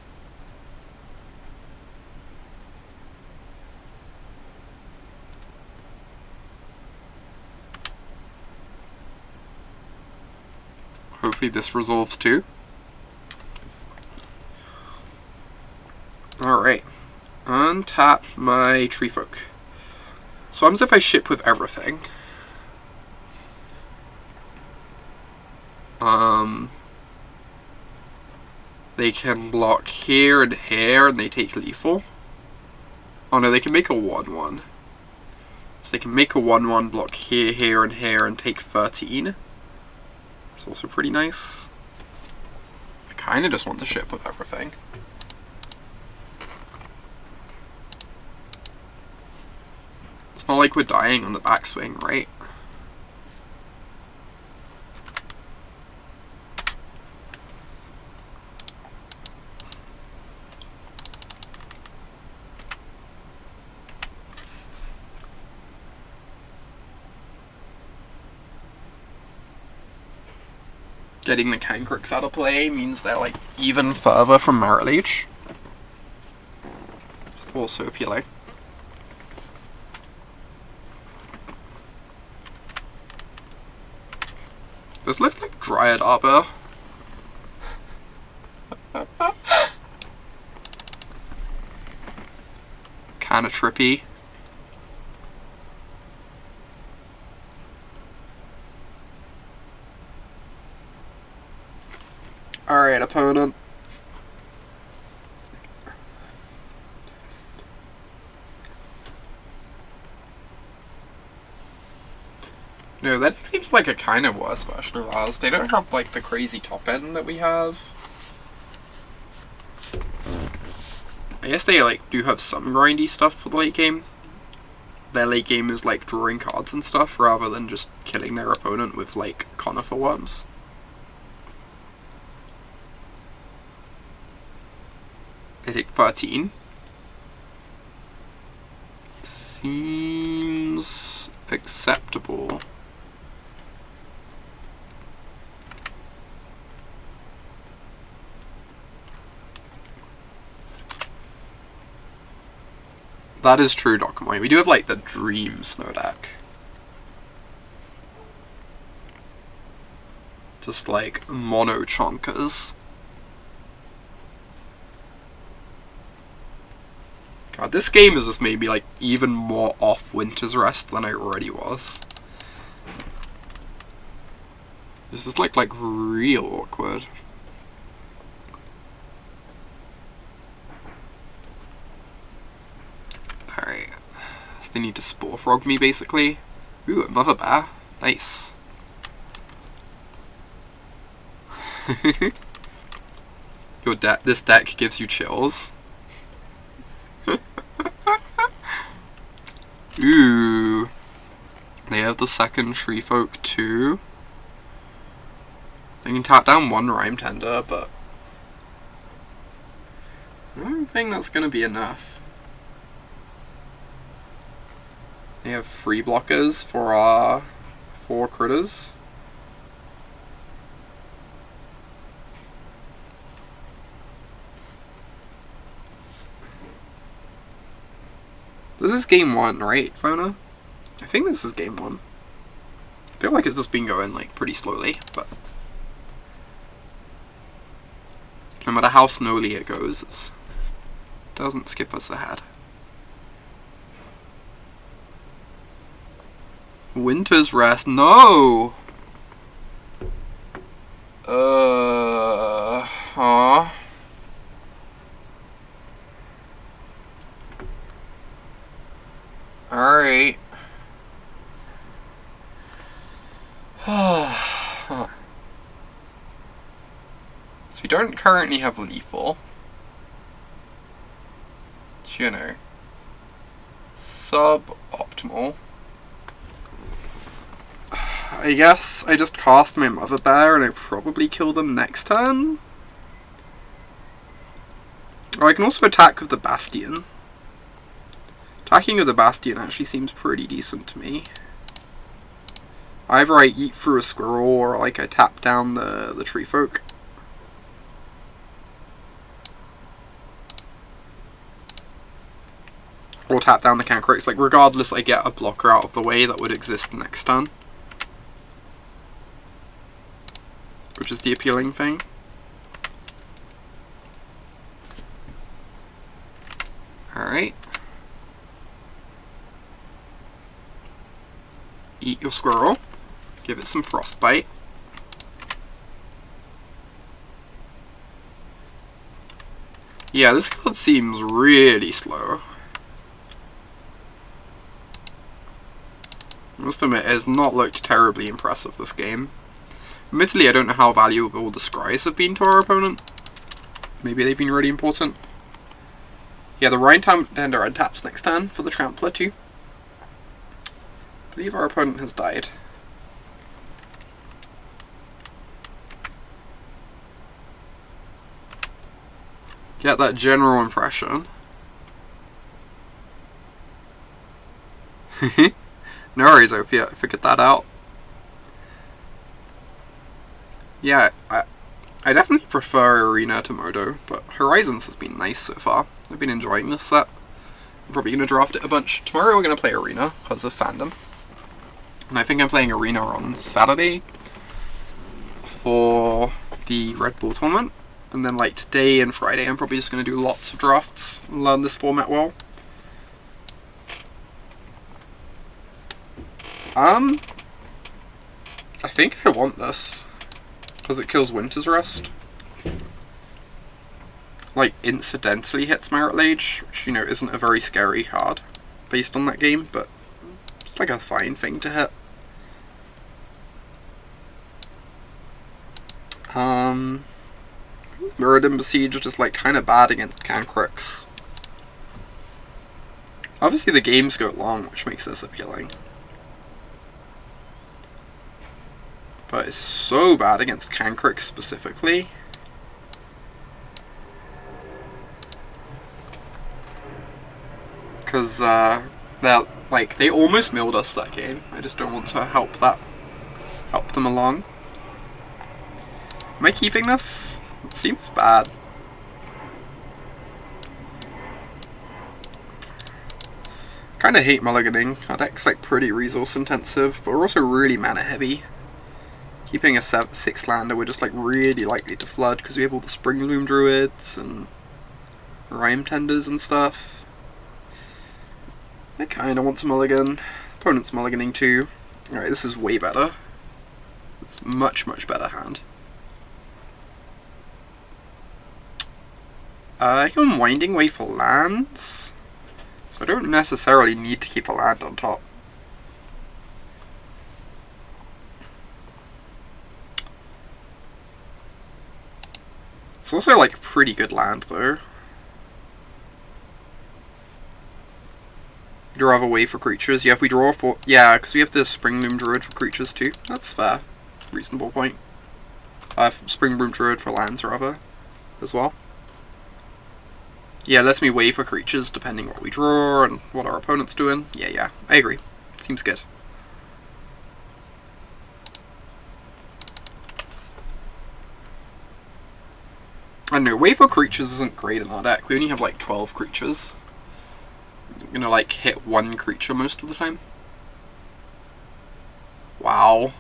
Hopefully this resolves too. Alright. Untap my tree folk. So what happens if I ship with everything? They can block here and here and they take lethal. Oh no, they can make a 1/1. So they can make a 1/1, block here, here, and here, and take 13. It's also pretty nice. I kinda just want to ship with everything. It's not like we're dying on the backswing, right? Getting the Kankrix out of play means they're like even further from Merit Leech. Also appealing. This looks like Dryad Arbor. Kinda trippy. Alright, opponent. No, that seems like a kind of worse version of ours. They don't have like the crazy top end that we have. I guess they like do have some grindy stuff for the late game. Their late game is like drawing cards and stuff rather than just killing their opponent with like conifer worms. They take 13. Seems acceptable. That is true, Docomoy. We do have like the Dream Snow deck. Just like mono chonkers. God, this game has just made me like even more off Winter's Rest than I already was. This is like real awkward. Alright. So they need to Spore Frog me basically. Ooh, a Mother Bear. Nice. This deck gives you chills. Ooh. They have the second Tree Folk too. They can tap down one Rhyme Tender, but I don't think that's gonna be enough. They have 3 blockers for our 4 critters. This is game 1, right, Fona? I think this is game 1. I feel like it's just been going like pretty slowly, but no matter how slowly it goes, it doesn't skip us ahead. Winter's Rest, no! Huh? Alright. So we don't currently have lethal. You know. Suboptimal. I guess I just cast my Mother Bear and I probably kill them next turn. Or I can also attack with the Bastion. Attacking with the Bastion actually seems pretty decent to me. Either I eat through a squirrel or like I tap down the Tree Folk. Or tap down the Cancroaks. Like regardless, I get a blocker out of the way that would exist next turn. Which is the appealing thing. Alright. Eat your squirrel. Give it some Frostbite. Yeah, this card seems really slow. I must admit, it has not looked terribly impressive this game. Admittedly, I don't know how valuable the Scries have been to our opponent. Maybe they've been really important. Yeah, the Rhyme Tender untaps next turn for the Trampler too. I believe our opponent has died. Get that general impression. No worries, Opia, I figured that out. Yeah, I definitely prefer Arena to Modo, but Horizons has been nice so far. I've been enjoying this set. I'm probably going to draft it a bunch. Tomorrow we're going to play Arena because of fandom. And I think I'm playing Arena on Saturday for the Red Bull tournament. And then like today and Friday I'm probably just going to do lots of drafts and learn this format well. I think I want this. Because it kills Winter's Rest. Like, incidentally hits Marit Lage, which, you know, isn't a very scary card based on that game, but it's like a fine thing to hit. Mirrodin Besiege is just like kind of bad against Cancrux. Obviously the games go long, which makes this appealing. But it's so bad against Cancrux specifically. Because they almost milled us that game. I just don't want to help them along. Am I keeping this? It seems bad. Kinda hate mulliganing. Our deck's like pretty resource intensive, but we're also really mana heavy. Keeping a 6 lander, we're just like really likely to flood because we have all the Springloom Druids and Rime Tenders and stuff. I kinda want to mulligan. Opponent's mulliganing too. Alright, this is way better. It's much better hand. I can Winding Way for lands, so I don't necessarily need to keep a land on top. It's also like a pretty good land though. You'd rather wait for creatures? Yeah, if we draw for... Yeah, because we have the Springloom Druid for creatures too. That's fair. Reasonable point. Springloom Druid for lands rather, as well. Yeah, lets me wait for creatures depending what we draw and what our opponent's doing. Yeah, I agree. Seems good. I don't know, wait for creatures isn't great in our deck. We only have like 12 creatures. You're gonna like hit one creature most of the time. Wow.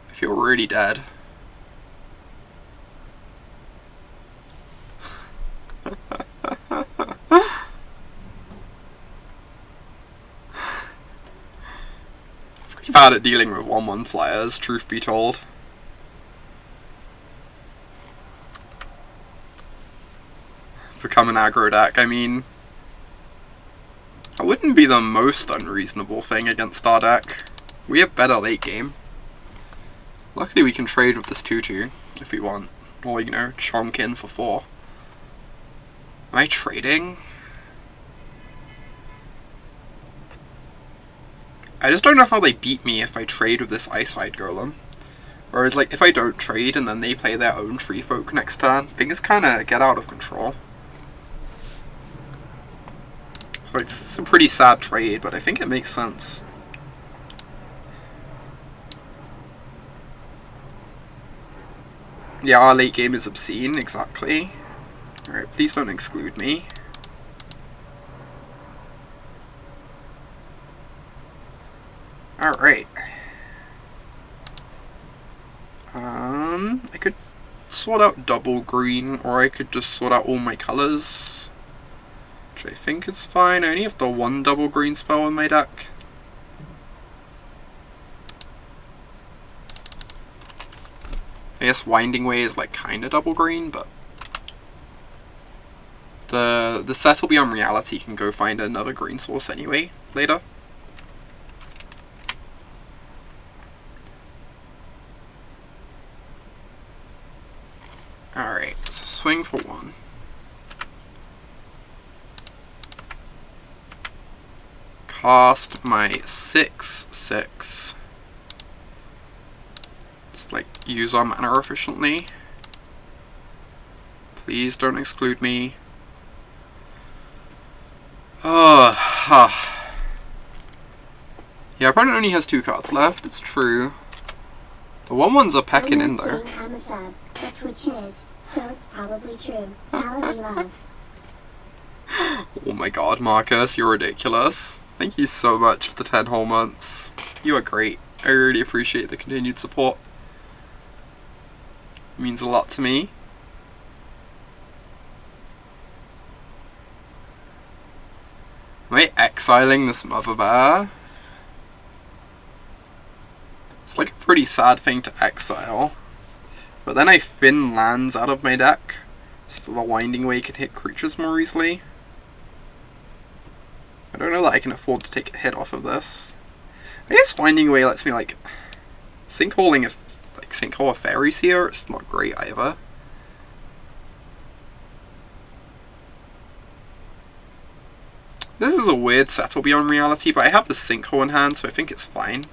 I feel really dead. Pretty bad at dealing with 1/1 flyers, truth be told. Become an aggro deck, I mean... That wouldn't be the most unreasonable thing against our deck. We have better late game. Luckily we can trade with this 2/2 if we want. Or, you know, chonk in for 4. Am I trading? I just don't know how they beat me if I trade with this Icehide Golem. Whereas, like, if I don't trade and then they play their own Tree Folk next turn, things kinda get out of control. So it's a pretty sad trade, but I think it makes sense. Yeah, our late game is obscene, exactly. Alright, please don't exclude me. Alright. I could sort out double green, or I could just sort out all my colors, which I think is fine. I only have the one double green spell in my deck. I guess Winding Way is like kinda double green, but the Settle Beyond Reality can go find another green source anyway later. Alright, so swing for 1. Cast my 6/6. Just like use our mana efficiently. Please don't exclude me. Yeah, opponent only has 2 cards left, it's true. The 1/1s are pecking in though. I'm a sub, but Twitch is, so it's probably true. Malady love. Oh my god, Marcus, you're ridiculous. Thank you so much for the 10 whole months. You are great. I really appreciate the continued support. It means a lot to me. Am I exiling this Mother Bear? It's like a pretty sad thing to exile. But then I thin lands out of my deck, so the Winding Way can hit creatures more easily. I don't know that I can afford to take a hit off of this. I guess Winding Way lets me like sinkholing if like Sinkhole a Fairy Seer, it's not great either. This is a weird Settle Beyond Reality, but I have the Sinkhole in hand, so I think it's fine.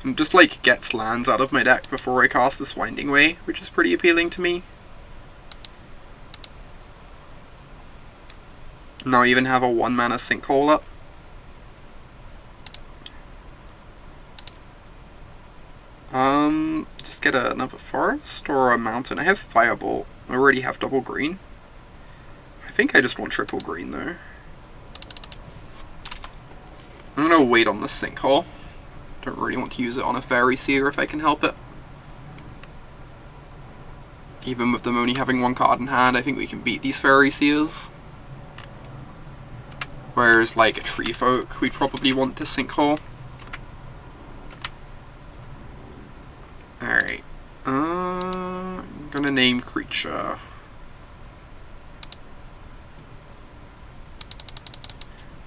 And just like gets lands out of my deck before I cast this Winding Way, which is pretty appealing to me. Now I even have a 1-mana Sinkhole up. Just get another forest or a mountain. I have Firebolt. I already have double green. I think I just want triple green though. I'm gonna wait on the Sinkhole. Don't really want to use it on a Fairy Seer if I can help it. Even with them only having 1 card in hand, I think we can beat these Fairy Seers. Whereas like a Tree Folk, we'd probably want to Sinkhole. Alright. I'm gonna name creature.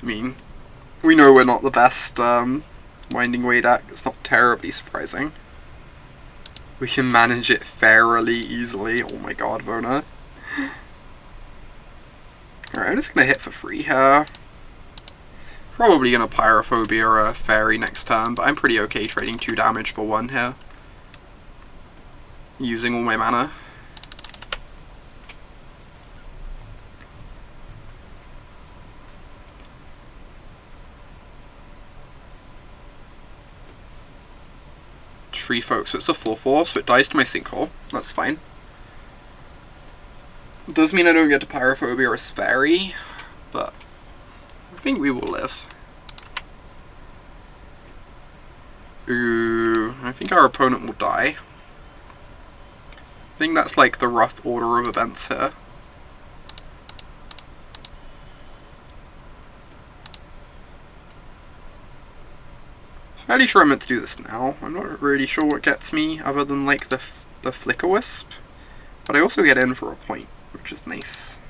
I mean, we know we're not the best Winding Way deck. It's not terribly surprising. We can manage it fairly easily. Oh my god, Vona. Alright, I'm just gonna hit for free here. Probably gonna Pyrophobia a Fairy next turn, but I'm pretty okay trading 2 damage for 1 here. Using all my mana. Tree Folk, so it's a 4/4, so it dies to my Sinkhole. That's fine. It does mean I don't get to Pyrophobia or Fairy, but I think we will live. Ooh, I think our opponent will die. I think that's like the rough order of events here. Fairly sure I meant to do this now. I'm not really sure what gets me other than like the Flicker Wisp. But I also get in for a point, which is nice.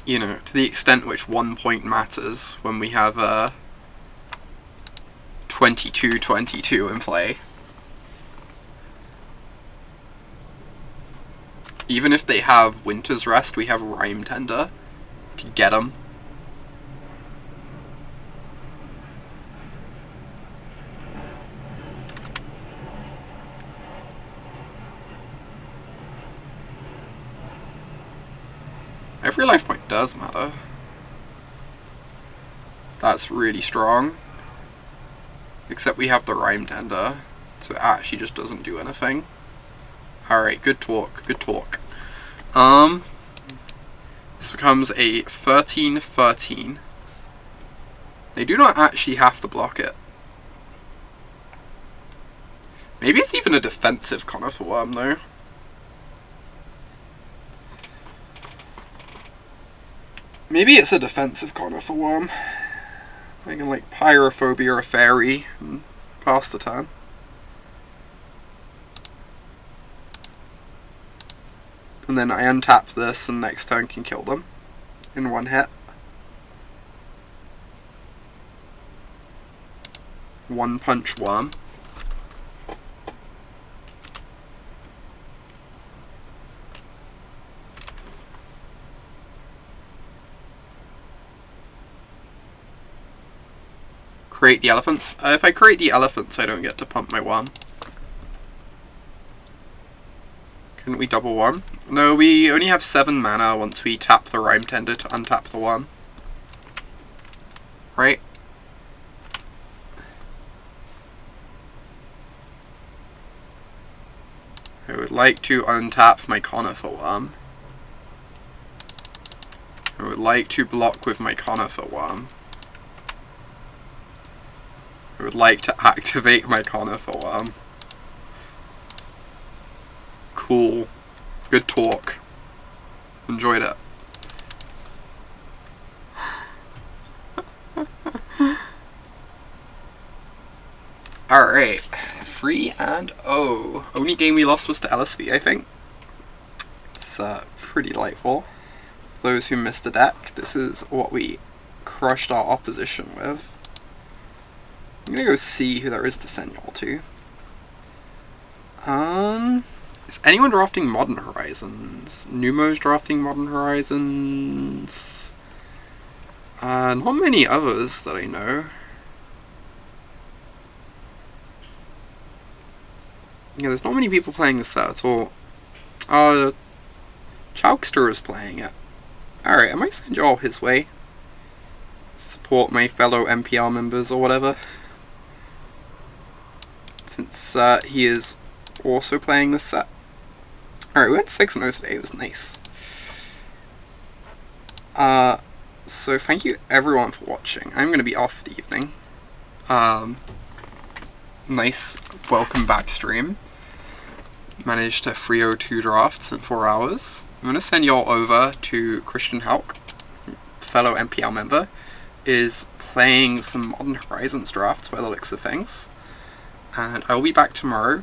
You know, to the extent which 1 point matters when we have 22-22 in play. Even if they have Winter's Rest, we have Rime Tender to get them. Every life point does matter. That's really strong. Except we have the Rime Tender, so it actually just doesn't do anything. Alright, good talk, good talk. This becomes a 13/13. They do not actually have to block it. Maybe it's even a defensive Conifer Worm though. Maybe it's a defensive Conifer Worm. I can like Pyrophobia a Fairy and pass the turn. And then I untap this and next turn can kill them in 1 hit. 1-punch Worm. Create the elephants. If I create the elephants, I don't get to pump my Worm. Couldn't we double Worm? No, we only have 7 mana once we tap the Rime Tender to untap the Worm. Right? I would like to untap my Conifer Worm. I would like to block with my Conifer Worm. I would like to activate my Conifer Worm. Cool. Good talk. Enjoyed it. Alright. 3-0. Only game we lost was to LSV, I think. It's pretty delightful. For those who missed the deck, this is what we crushed our opposition with. I'm gonna go see who there is to send y'all to. Is anyone drafting Modern Horizons? Numo's drafting Modern Horizons. Not many others that I know. Yeah, there's not many people playing this set at all. Chowkster is playing it. Alright, I might send y'all his way. Support my fellow MPL members or whatever. Since he is also playing this set. Alright, we went 6-0 today, it was nice. So thank you everyone for watching. I'm going to be off for the evening. Nice welcome back stream. Managed to 302 drafts in 4 hours. I'm going to send y'all over to Christian Hauk, fellow MPL member, is playing some Modern Horizons drafts by the looks of things. And I'll be back tomorrow.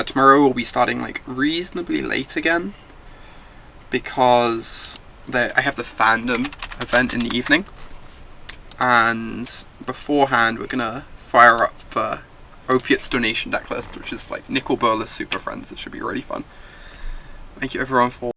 Tomorrow we'll be starting like reasonably late again, because I have the fandom event in the evening, and beforehand we're gonna fire up the Opiates donation deck list, which is like Nicol Bolas Super Friends. It should be really fun. Thank you everyone for